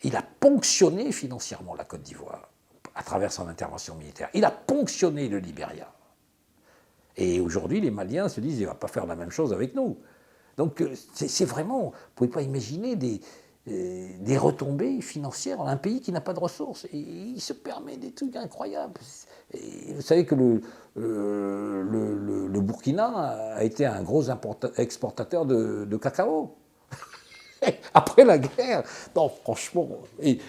Il a ponctionné financièrement la Côte d'Ivoire à travers son intervention militaire. Il a ponctionné le Libéria. Et aujourd'hui, les Maliens se disent, il ne va pas faire la même chose avec nous. Donc c'est vraiment, vous ne pouvez pas imaginer des retombées financières dans un pays qui n'a pas de ressources. Et il se permet des trucs incroyables. Et vous savez que le Burkina a été un gros exportateur de cacao. Après la guerre, non, franchement,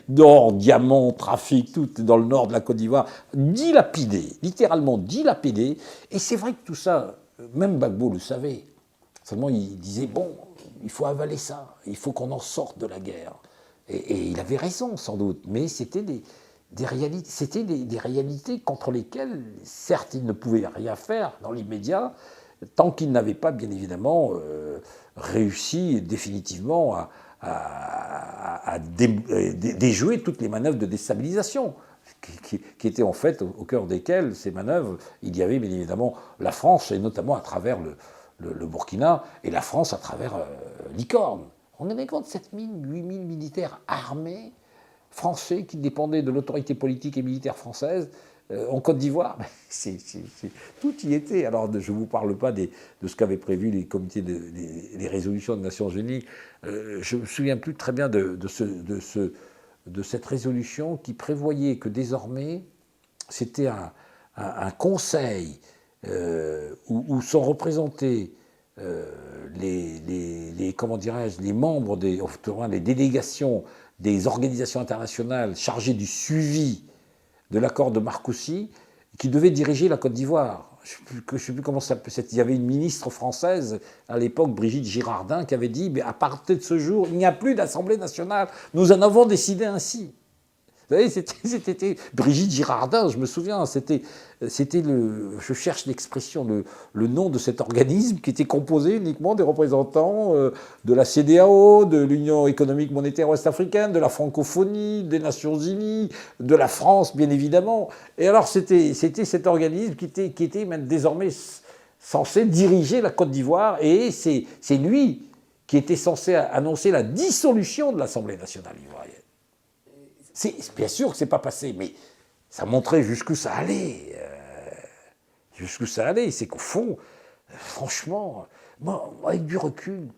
d'or, diamants, trafic, tout dans le nord de la Côte d'Ivoire, dilapidé, littéralement dilapidé. Et c'est vrai que tout ça, même Gbagbo le savait. Seulement, il disait, bon, il faut avaler ça, il faut qu'on en sorte de la guerre. Et il avait raison, sans doute, mais c'était des réalités contre lesquelles, certes, il ne pouvait rien faire dans l'immédiat, tant qu'il n'avait pas, bien évidemment, réussi définitivement à déjouer toutes les manœuvres de déstabilisation, qui étaient en fait au cœur desquelles, ces manœuvres, il y avait bien évidemment la France, et notamment à travers le Burkina, et la France à travers Licorne. On avait compte 7 000, 8 000 militaires armés français qui dépendaient de l'autorité politique et militaire française, en Côte d'Ivoire, tout y était. Alors, je ne vous parle pas de ce qu'avaient prévu les comités, les résolutions des Nations Unies. Je ne me souviens plus très bien de cette résolution qui prévoyait que désormais, c'était un conseil où sont représentés comment dirais-je, les membres, les délégations des organisations internationales chargées du suivi de l'accord de Marcoussis, qui devait diriger la Côte d'Ivoire. Je ne sais plus comment ça s'appelle. Il y avait une ministre française à l'époque, Brigitte Girardin, qui avait dit, mais à partir de ce jour, il n'y a plus d'Assemblée nationale. Nous en avons décidé ainsi. Vous savez, c'était Brigitte Girardin, je me souviens, je cherche l'expression, le nom de cet organisme qui était composé uniquement des représentants de la CEDEAO, de l'Union économique monétaire ouest-africaine, de la francophonie, des Nations Unies, de la France, bien évidemment. Et alors, c'était cet organisme qui était même désormais censé diriger la Côte d'Ivoire, et c'est lui qui était censé annoncer la dissolution de l'Assemblée nationale ivoirienne. Bien sûr que ce n'est pas passé, mais ça montrait jusqu'où ça allait. Jusqu'où ça allait. C'est qu'au fond, franchement, moi, avec du recul,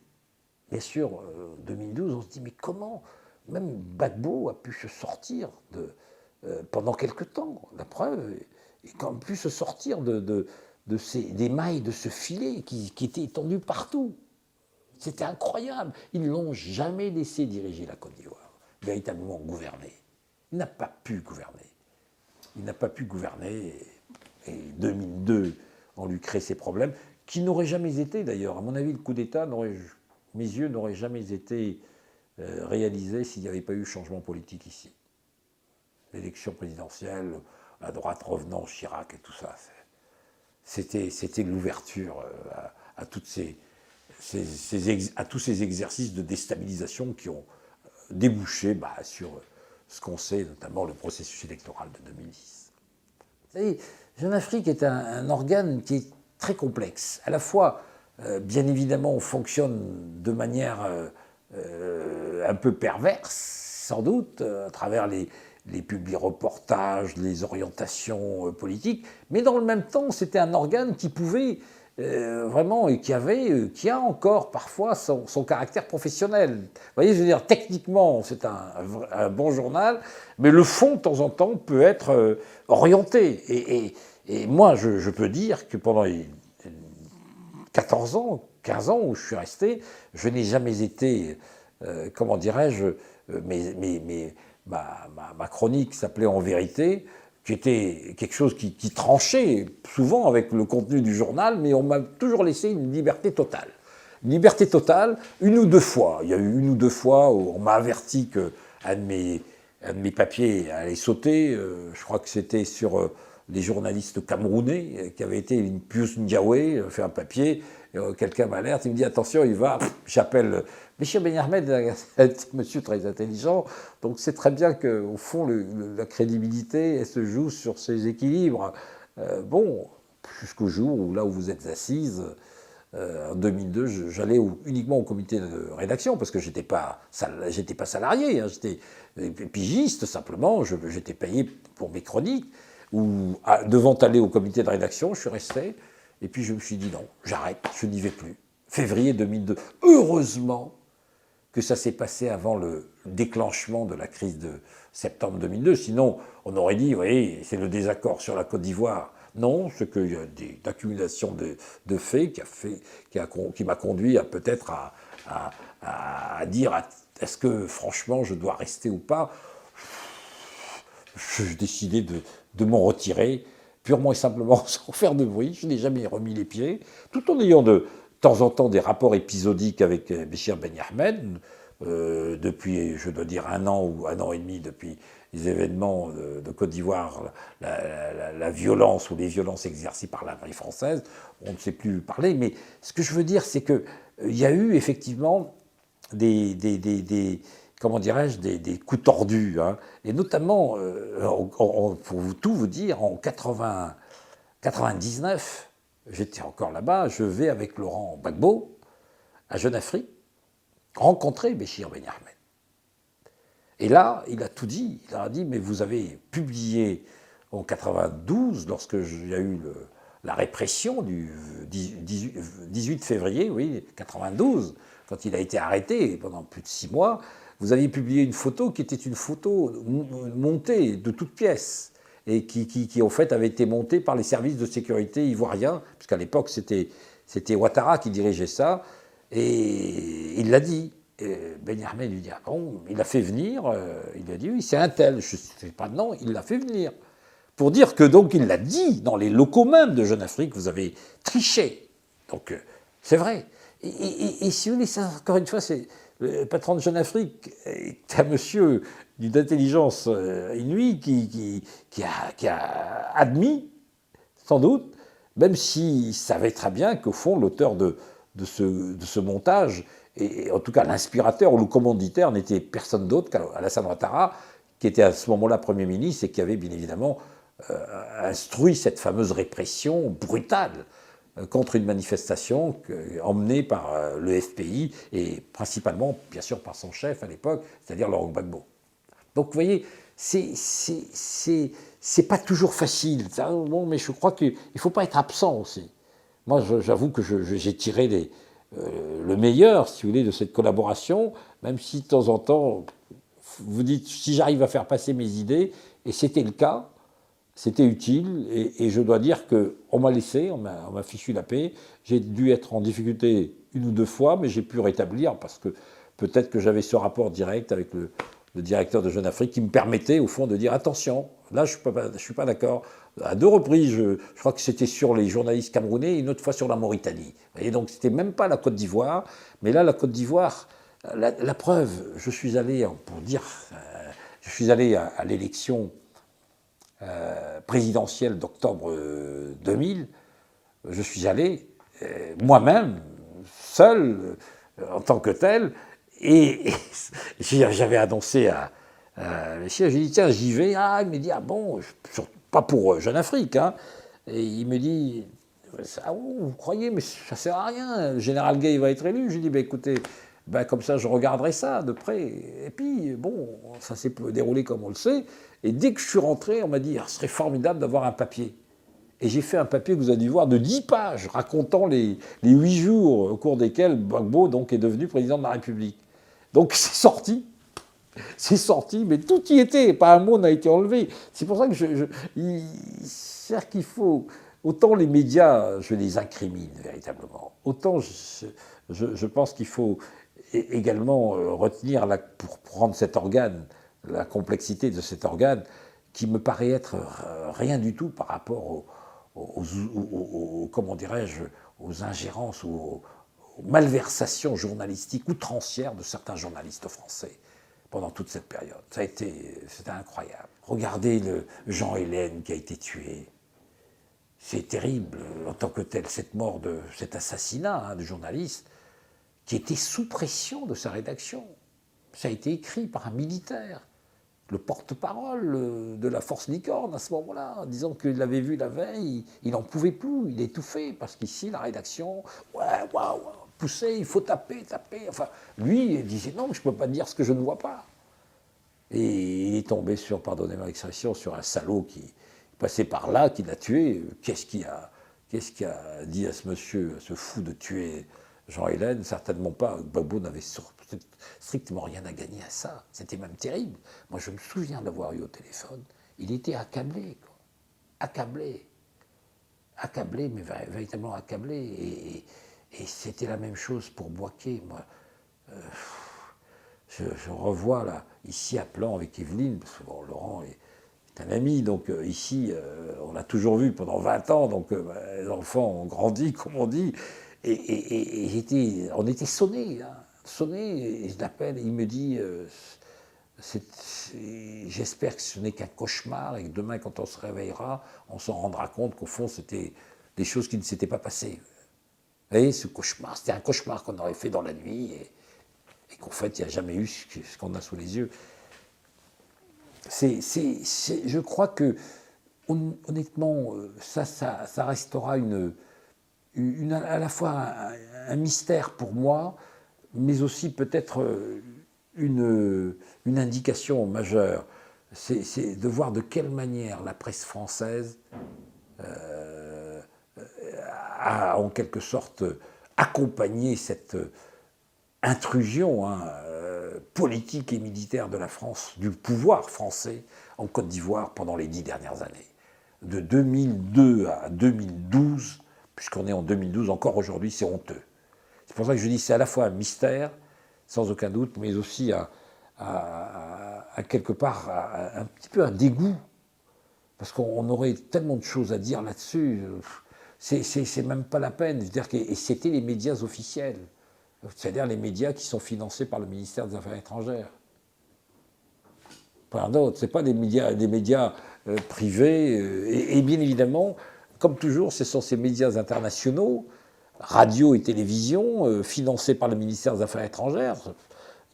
bien sûr, 2012, on se dit, mais comment même Gbagbo a pu se sortir pendant quelque temps, la preuve, et a pu se sortir des mailles de ce filet qui était étendu partout. C'était incroyable. Ils ne l'ont jamais laissé diriger la Côte d'Ivoire, véritablement gouverner. Il n'a pas pu gouverner. Il n'a pas pu gouverner. Et 2002, on lui crée ces problèmes, qui n'auraient jamais été, d'ailleurs, à mon avis, le coup d'État, mes yeux, n'aurait jamais été réalisé s'il n'y avait pas eu changement politique ici. L'élection présidentielle, la droite revenant, Chirac et tout ça, c'était l'ouverture à tous ces exercices de déstabilisation qui ont débouché sur ce qu'on sait, notamment le processus électoral de 2010. Vous savez, Jeune Afrique est un organe qui est très complexe. À la fois, bien évidemment, on fonctionne de manière un peu perverse, sans doute, à travers les publi-reportages, les orientations politiques, mais dans le même temps, c'était un organe qui pouvait vraiment, et qui a encore parfois son caractère professionnel. Vous voyez, je veux dire, techniquement, c'est un bon journal, mais le fond, de temps en temps, peut être orienté. Et moi, je peux dire que pendant 14 ans, 15 ans où je suis resté, je n'ai jamais été, comment dirais-je, ma chronique s'appelait En vérité, qui était quelque chose qui tranchait souvent avec le contenu du journal, mais on m'a toujours laissé une liberté totale. Une liberté totale, une ou deux fois. Il y a eu une ou deux fois où on m'a averti qu'un de mes papiers allait sauter. Je crois que c'était sur les journalistes camerounais qui avaient été une Pius Ndiaye, fait un papier. Quelqu'un m'alerte, il me dit attention, il va. J'appelle Béchir Ben Ahmed, est un monsieur très intelligent, donc c'est très bien qu'au fond, la crédibilité, elle se joue sur ces équilibres. Jusqu'au jour où, là où vous êtes assise, en 2002, j'allais uniquement au comité de rédaction, parce que j'étais pas salarié, hein, j'étais pigiste simplement, j'étais payé pour mes chroniques, devant aller au comité de rédaction, je suis resté, et puis je me suis dit non, j'arrête, je n'y vais plus. Février 2002, heureusement que ça s'est passé avant le déclenchement de la crise de septembre 2002. Sinon, on aurait dit, oui, c'est le désaccord sur la Côte d'Ivoire. Non, c'est qu'il y a une accumulation de faits qui m'a conduit à peut-être à dire, est-ce que franchement je dois rester ou pas? J'ai décidé de m'en retirer, purement et simplement sans faire de bruit. Je n'ai jamais remis les pieds, tout en ayant de temps en temps des rapports épisodiques avec Béchir Ben Ahmed, depuis, je dois dire, 1 an ou 1 an et demi, depuis les événements de Côte d'Ivoire, la violence ou les violences exercées par l'armée française, on ne sait plus parler. Mais ce que je veux dire, c'est qu'il y a eu effectivement comment dirais-je, des coups tordus. Hein. Et notamment, pour tout vous dire, en 99, j'étais encore là-bas, je vais avec Laurent Gbagbo à Jeune Afrique rencontrer Béchir Ben Ahmed. Et là, il a tout dit. Il a dit, mais vous avez publié en 92, lorsque il y a eu la répression du 18 février, oui, 92, quand il a été arrêté pendant plus de 6 mois, vous aviez publié une photo qui était une photo montée de toutes pièces et qui en fait avait été montée par les services de sécurité ivoiriens, puisqu'à l'époque c'était Ouattara qui dirigeait ça, et il l'a dit. Ben Yahmé lui dit, ah bon, il l'a fait venir, il a dit, oui, c'est un tel, je ne sais pas de nom, il l'a fait venir. Pour dire que donc il l'a dit dans les locaux même de Jeune Afrique, vous avez triché. Donc c'est vrai. Et si vous voulez, ça, encore une fois, c'est le patron de Jeune Afrique est un monsieur d'une intelligence inouïe qui a admis, sans doute, même s'il savait très bien qu'au fond, l'auteur de ce montage, et en tout cas l'inspirateur ou le commanditaire, n'était personne d'autre qu'Alassane Ouattara, qui était à ce moment-là Premier ministre et qui avait bien évidemment instruit cette fameuse répression brutale contre une manifestation emmenée par le FPI et principalement, bien sûr, par son chef à l'époque, c'est-à-dire Laurent Gbagbo. Donc, vous voyez, c'est pas toujours facile. Bon, mais je crois qu'il ne faut pas être absent aussi. Moi, j'avoue que j'ai tiré le meilleur, si vous voulez, de cette collaboration, même si de temps en temps, vous dites, si j'arrive à faire passer mes idées, et c'était le cas, c'était utile, et je dois dire qu'on m'a laissé, on m'a fichu la paix. J'ai dû être en difficulté 1 ou 2 fois, mais j'ai pu rétablir, parce que peut-être que j'avais ce rapport direct avec le directeur de Jeune Afrique qui me permettait, au fond, de dire attention, là, je ne suis pas d'accord. À 2 reprises, je crois que c'était sur les journalistes camerounais et une autre fois sur la Mauritanie. Et donc, c'était même pas la Côte d'Ivoire, mais là, la Côte d'Ivoire, la preuve, je suis allé, pour dire, je suis allé à l'élection présidentielle d'octobre 2000, je suis allé moi-même, seul, en tant que tel, et j'avais annoncé à j'ai dit tiens, j'y vais. Ah, il me dit ah bon, pas pour Jeune Afrique, hein. Et il me dit ah, vous croyez, mais ça sert à rien, le général Gay va être élu. J'ai dit ben écoutez, ben, comme ça je regarderai ça de près. Et puis bon, ça s'est déroulé comme on le sait. Et dès que je suis rentré, on m'a dit ce serait formidable d'avoir un papier. Et j'ai fait un papier que vous avez dû voir de 10 pages racontant les 8 jours au cours desquels Gbagbo donc, est devenu président de la République. Donc c'est sorti, mais tout y était, pas un mot n'a été enlevé. C'est pour ça que c'est-à-dire qu'il faut, autant les médias, je les incrimine véritablement, autant je pense qu'il faut également retenir, pour prendre cet organe, la complexité de cet organe, qui me paraît être rien du tout par rapport comment dirais-je, aux ingérences ou aux malversations journalistiques outrancières de certains journalistes français pendant toute cette période. C'était incroyable. Regardez le Jean Hélène qui a été tué. C'est terrible en tant que tel, cette mort, cet assassinat de journaliste qui était sous pression de sa rédaction. Ça a été écrit par un militaire, le porte-parole de la force Licorne à ce moment-là, disant qu'il l'avait vu la veille, il n'en pouvait plus, il étouffait, parce qu'ici, la rédaction, poussait, il faut taper. Enfin, lui, il disait non, je ne peux pas dire ce que je ne vois pas. Et il est tombé sur, pardonnez-moi l'expression, sur un salaud qui passait par là, qui l'a tué. Qu'est-ce qui a dit à ce monsieur, à ce fou de tuer Jean Hélène? Certainement pas. Gbagbo n'avait strictement rien à gagner à ça. C'était même terrible. Moi, je me souviens d'avoir eu au téléphone. Il était accablé, quoi. Accablé, mais véritablement accablé. Et c'était la même chose pour Boaké. Moi, je revois là, ici à Plan avec Evelyne, parce que bon, Laurent est un ami, donc ici, on l'a toujours vu pendant 20 ans, donc les enfants ont grandi, comme on dit, et on était sonnés, hein, sonnés, et je l'appelle, et il me dit, j'espère que ce n'est qu'un cauchemar, et que demain, quand on se réveillera, on s'en rendra compte qu'au fond, c'était des choses qui ne s'étaient pas passées. Vous voyez, ce cauchemar, c'était un cauchemar qu'on aurait fait dans la nuit, et qu'en fait, il n'y a jamais eu ce qu'on a sous les yeux. Je crois que, honnêtement, ça restera à la fois un mystère pour moi, mais aussi peut-être une indication majeure. c'est de voir de quelle manière la presse française a en quelque sorte accompagné cette intrusion politique et militaire de la France, du pouvoir français en Côte d'Ivoire pendant les 10 dernières années. De 2002 à 2012, puisqu'on est en 2012, encore aujourd'hui, c'est honteux. C'est pour ça que je dis que c'est à la fois un mystère, sans aucun doute, mais aussi quelque part un petit peu un dégoût, parce qu'on aurait tellement de choses à dire là-dessus. C'est même pas la peine. Et c'était les médias officiels, c'est-à-dire les médias qui sont financés par le ministère des Affaires étrangères. Pas d'autres, c'est pas des médias privés. Et bien évidemment, comme toujours, ce sont ces médias internationaux, radio et télévision, financés par le ministère des Affaires étrangères,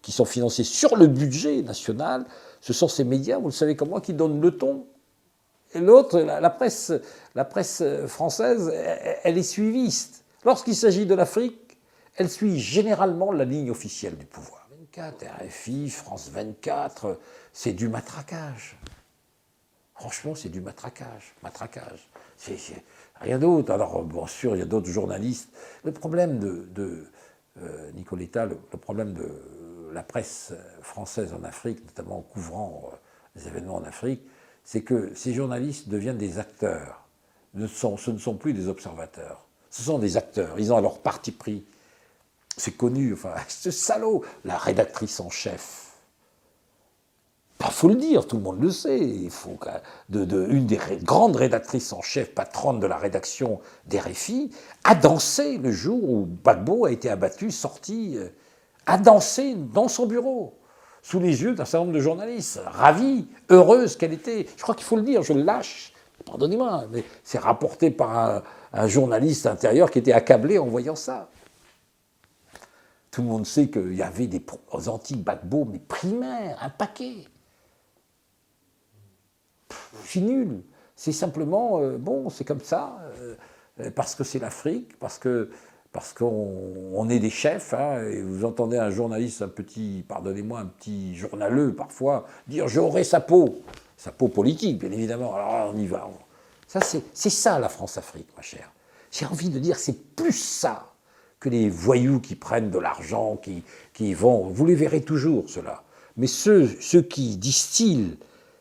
qui sont financés sur le budget national. Ce sont ces médias, vous le savez comme moi, qui donnent le ton. Et l'autre, la presse française, elle est suiviste. Lorsqu'il s'agit de l'Afrique, elle suit généralement la ligne officielle du pouvoir. 24, RFI, France 24, c'est du matraquage. Franchement, c'est du matraquage. C'est rien d'autre. Alors, bien sûr, il y a d'autres journalistes. Le problème de Nicoletta, le problème de la presse française en Afrique, notamment en couvrant les événements en Afrique, c'est que ces journalistes deviennent des acteurs. Ce ne sont plus des observateurs. Ce sont des acteurs. Ils ont alors parti pris. C'est connu, enfin, ce salaud, la rédactrice en chef. Il faut le dire, tout le monde le sait. Il faut une des grandes rédactrices en chef, patronne de la rédaction d'RFI, a dansé le jour où Gbagbo a été abattu, sorti, a dansé dans son bureau, sous les yeux d'un certain nombre de journalistes, ravie, heureuse qu'elle était. Je crois qu'il faut le dire, je le lâche, pardonnez-moi, mais c'est rapporté par un journaliste intérieur qui était accablé en voyant ça. Tout le monde sait qu'il y avait des anti-Gbagbo, mais primaires, un paquet. C'est nul. C'est simplement, bon, c'est comme ça, parce que c'est l'Afrique, parce qu'on est des chefs, hein, et vous entendez un journaliste, pardonnez-moi, un petit journaleux parfois, dire « j'aurai sa peau ». Sa peau politique, bien évidemment. Alors on y va. C'est ça la France-Afrique, ma chère. J'ai envie de dire, c'est plus ça que les voyous qui prennent de l'argent, qui vont... Vous les verrez toujours, ceux-là. Mais ceux qui distillent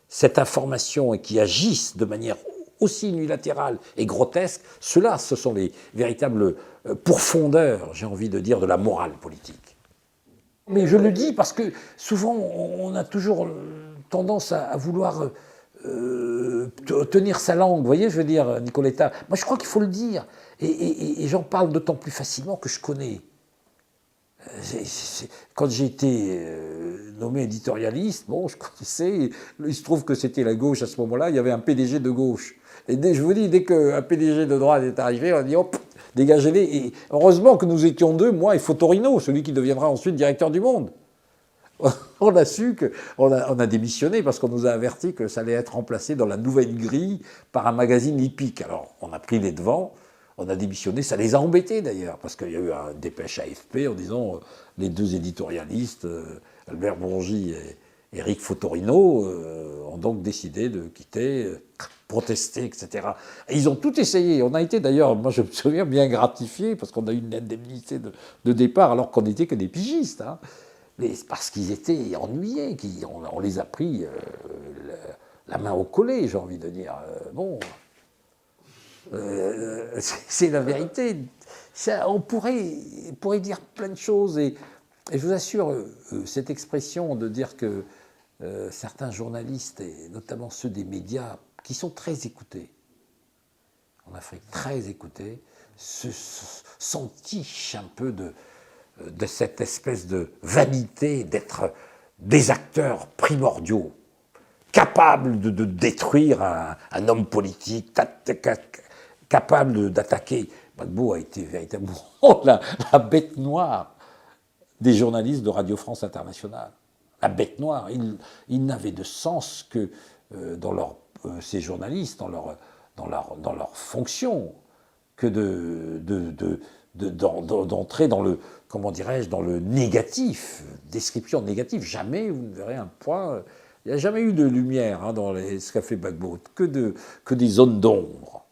cette information et qui agissent de manière aussi unilatérale et grotesque, ceux-là, ce sont les véritables pourfondeurs, j'ai envie de dire, de la morale politique. Mais je le dis parce que souvent, on a toujours tendance à vouloir tenir sa langue. Vous voyez, je veux dire, Nicoletta, moi je crois qu'il faut le dire. Et j'en parle d'autant plus facilement que je connais. Quand j'ai été nommé éditorialiste, bon, je connaissais, il se trouve que c'était la gauche à ce moment-là, il y avait un PDG de gauche. Et je vous dis, dès qu'un PDG de droite est arrivé, on a dit, hop, dégagez-les. Et heureusement que nous étions deux, moi et Fotorino, celui qui deviendra ensuite directeur du Monde. On a su on a démissionné parce qu'on nous a averti que ça allait être remplacé dans la nouvelle grille par un magazine hippique. Alors, on a pris les devants. On a démissionné, ça les a embêtés d'ailleurs, parce qu'il y a eu un dépêche AFP en disant les deux éditorialistes, Albert Bourgi et Éric Fotorino, ont donc décidé de quitter, protester, etc. Et ils ont tout essayé. On a été d'ailleurs, moi je me souviens, bien gratifié, parce qu'on a eu une indemnité de départ alors qu'on n'était que des pigistes. Hein. Mais parce qu'ils étaient ennuyés, on les a pris la main au collet, j'ai envie de dire. Bon. C'est la vérité. On pourrait dire plein de choses. Et je vous assure, cette expression de dire que certains journalistes, et notamment ceux des médias, qui sont très écoutés, en Afrique, très écoutés, s'entichent un peu de cette espèce de vanité d'être des acteurs primordiaux, capables de détruire un homme politique, capable d'attaquer. Gbagbo a été véritablement la bête noire des journalistes de Radio France Internationale. La bête noire. Ils n'avaient de sens que ces journalistes, dans leur fonction, que d'entrer dans le, comment dirais-je, dans le négatif, description négative. Jamais vous ne verrez un point Il n'y a jamais eu de lumière hein, dans ce qu'a fait Gbagbo, que des zones d'ombre.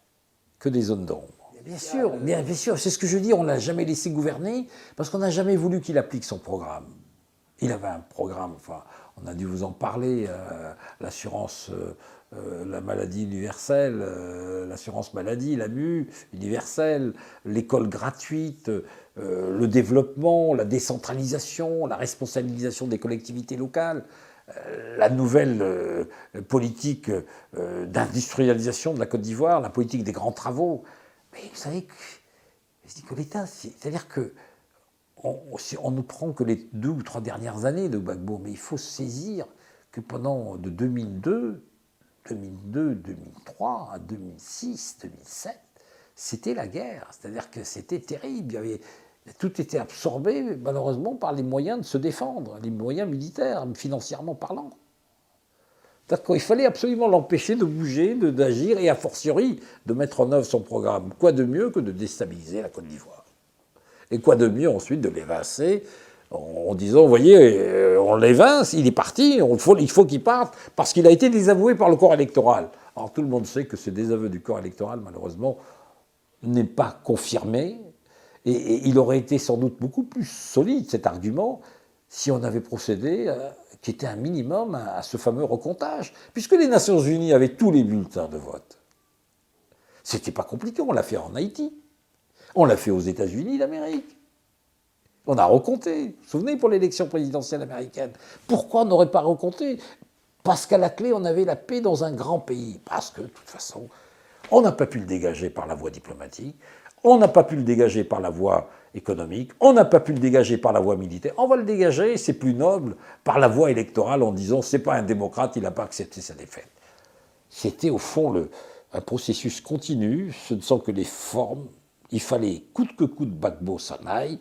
Que des zones d'ombre. Bien sûr, c'est ce que je dis, on ne l'a jamais laissé gouverner parce qu'on n'a jamais voulu qu'il applique son programme. Il avait un programme, enfin, on a dû vous en parler, l'assurance, la maladie universelle, l'assurance maladie, la MU universelle, l'école gratuite, le développement, la décentralisation, la responsabilisation des collectivités locales, la nouvelle politique d'industrialisation de la Côte d'Ivoire, la politique des grands travaux. Mais vous savez, Nicoletta, c'est-à-dire que on ne prend que les 2 ou 3 dernières années de Gbagbo, mais il faut saisir que pendant de 2002, 2003 à 2006, 2007, c'était la guerre. C'est-à-dire que c'était terrible. Tout était absorbé, malheureusement, par les moyens de se défendre, les moyens militaires, financièrement parlant. Il fallait absolument l'empêcher de bouger, d'agir et a fortiori de mettre en œuvre son programme. Quoi de mieux que de déstabiliser la Côte d'Ivoire? Et quoi de mieux ensuite de l'évincer en disant, vous voyez, on l'évince, il est parti, il faut qu'il parte, parce qu'il a été désavoué par le corps électoral. Alors tout le monde sait que ce désaveu du corps électoral, malheureusement, n'est pas confirmé, et il aurait été sans doute beaucoup plus solide, cet argument, si on avait procédé, qui était un minimum, à ce fameux recomptage, puisque les Nations Unies avaient tous les bulletins de vote. C'était pas compliqué, on l'a fait en Haïti. On l'a fait aux États-Unis d'Amérique. On a recompté. Vous vous souvenez pour l'élection présidentielle américaine? Pourquoi on n'aurait pas recompté? Parce qu'à la clé, on avait la paix dans un grand pays. Parce que, de toute façon, on n'a pas pu le dégager par la voie diplomatique, on n'a pas pu le dégager par la voie économique, on n'a pas pu le dégager par la voie militaire. On va le dégager, c'est plus noble, par la voie électorale en disant c'est pas un démocrate, il n'a pas accepté sa défaite. C'était au fond un processus continu, ce ne sont que les formes. Il fallait coûte que coûte Gbagbo s'en aille.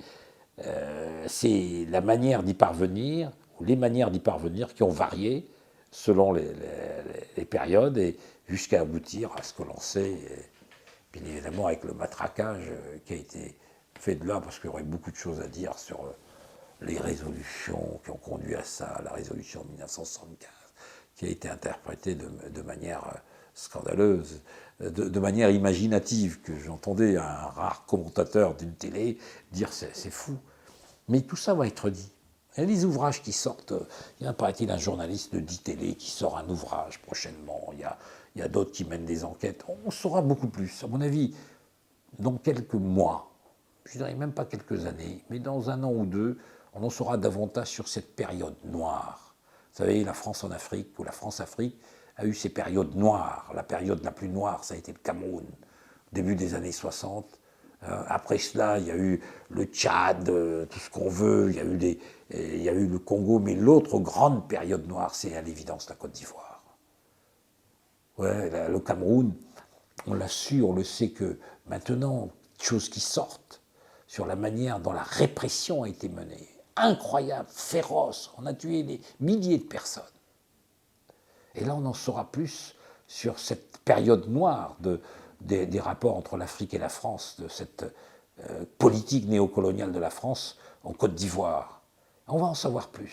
C'est la manière d'y parvenir, ou les manières d'y parvenir qui ont varié selon les périodes et jusqu'à aboutir à ce que l'on sait, bien évidemment avec le matraquage qui a été fait de là, parce qu'il y aurait beaucoup de choses à dire sur les résolutions qui ont conduit à ça, la résolution de 1975, qui a été interprétée de manière scandaleuse, de manière imaginative, que j'entendais un rare commentateur d'une télé dire c'est fou. Mais tout ça va être dit. Il y a des ouvrages qui sortent. Il y a, paraît-il, un journaliste de 10 télé qui sort un ouvrage prochainement. Il y a d'autres qui mènent des enquêtes. On saura beaucoup plus. À mon avis, dans quelques mois, je ne dirais même pas quelques années, mais dans 1 an ou 2, on en saura davantage sur cette période noire. Vous savez, la France en Afrique, ou la France-Afrique, a eu ses périodes noires. La période la plus noire, ça a été le Cameroun, début des années 60. Après cela, il y a eu le Tchad, tout ce qu'on veut, il y a eu le Congo, mais l'autre grande période noire, c'est à l'évidence la Côte d'Ivoire. Ouais, le Cameroun, on l'a su, on le sait que maintenant, choses qui sortent sur la manière dont la répression a été menée. Incroyable, féroce, on a tué des milliers de personnes. Et là, on en saura plus sur cette période noire des rapports entre l'Afrique et la France, de cette politique néocoloniale de la France en Côte d'Ivoire. On va en savoir plus.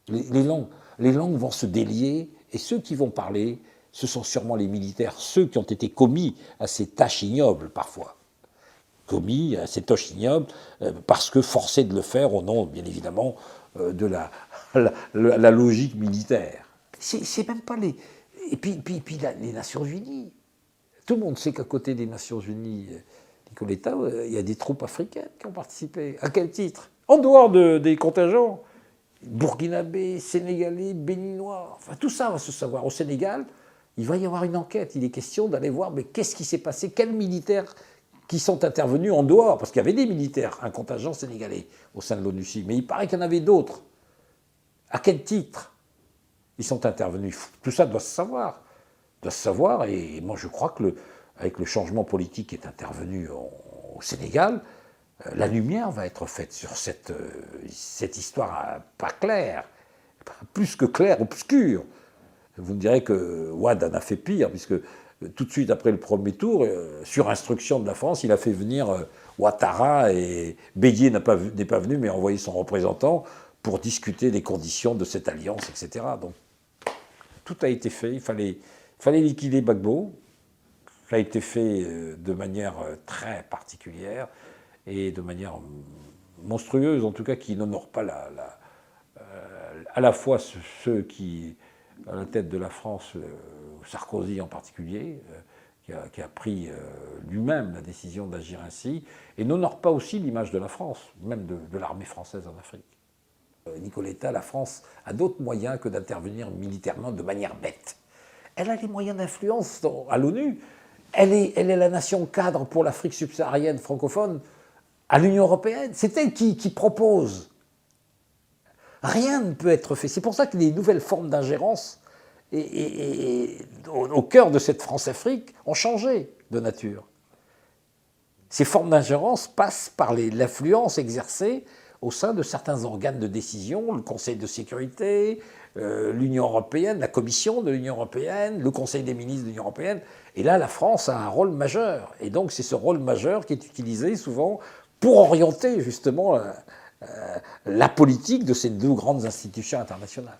Les langues vont se délier, et ceux qui vont parler, ce sont sûrement les militaires, ceux qui ont été commis à ces tâches ignobles parfois. Commis à ces tâches ignobles parce que forcés de le faire au nom, bien évidemment, de la logique militaire. C'est même pas les... Et puis les Nations Unies. Tout le monde sait qu'à côté des Nations Unies, Nicoletta, il y a des troupes africaines qui ont participé. À quel titre? En dehors des contingents. Burkinabés, Sénégalais, Béninois. Enfin, tout ça va se savoir. Au Sénégal, il va y avoir une enquête. Il est question d'aller voir, mais qu'est-ce qui s'est passé? Quels militaires qui sont intervenus en dehors? Parce qu'il y avait des militaires, un contingent sénégalais au sein de l'ONUCI. Mais il paraît qu'il y en avait d'autres. À quel titre ils sont intervenus? Tout ça doit se savoir. Et moi je crois que avec le changement politique qui est intervenu au Sénégal, la lumière va être faite sur cette histoire pas claire, plus que claire, obscure. Vous me direz que Wade en a fait pire, puisque tout de suite après le premier tour, sur instruction de la France, il a fait venir Ouattara, et Bédier n'est pas venu, mais a envoyé son représentant pour discuter des conditions de cette alliance, etc. Donc, tout a été fait. Il fallait liquider Gbagbo. Ça a été fait de manière très particulière et de manière monstrueuse, en tout cas, qui n'honore pas à la fois ceux qui, à la tête de la France, Sarkozy en particulier, qui a pris lui-même la décision d'agir ainsi, et n'honore pas aussi l'image de la France, même de l'armée française en Afrique. Nicoletta, la France a d'autres moyens que d'intervenir militairement de manière bête. Elle a les moyens d'influence à l'ONU. Elle est la nation cadre pour l'Afrique subsaharienne francophone à l'Union européenne. C'est elle qui propose. Rien ne peut être fait. C'est pour ça que les nouvelles formes d'ingérence au cœur de cette France-Afrique ont changé de nature. Ces formes d'ingérence passent par l'influence exercée au sein de certains organes de décision, le Conseil de sécurité, l'Union européenne, la Commission de l'Union européenne, le Conseil des ministres de l'Union européenne. Et là, la France a un rôle majeur. Et donc, c'est ce rôle majeur qui est utilisé souvent pour orienter justement la politique de ces deux grandes institutions internationales.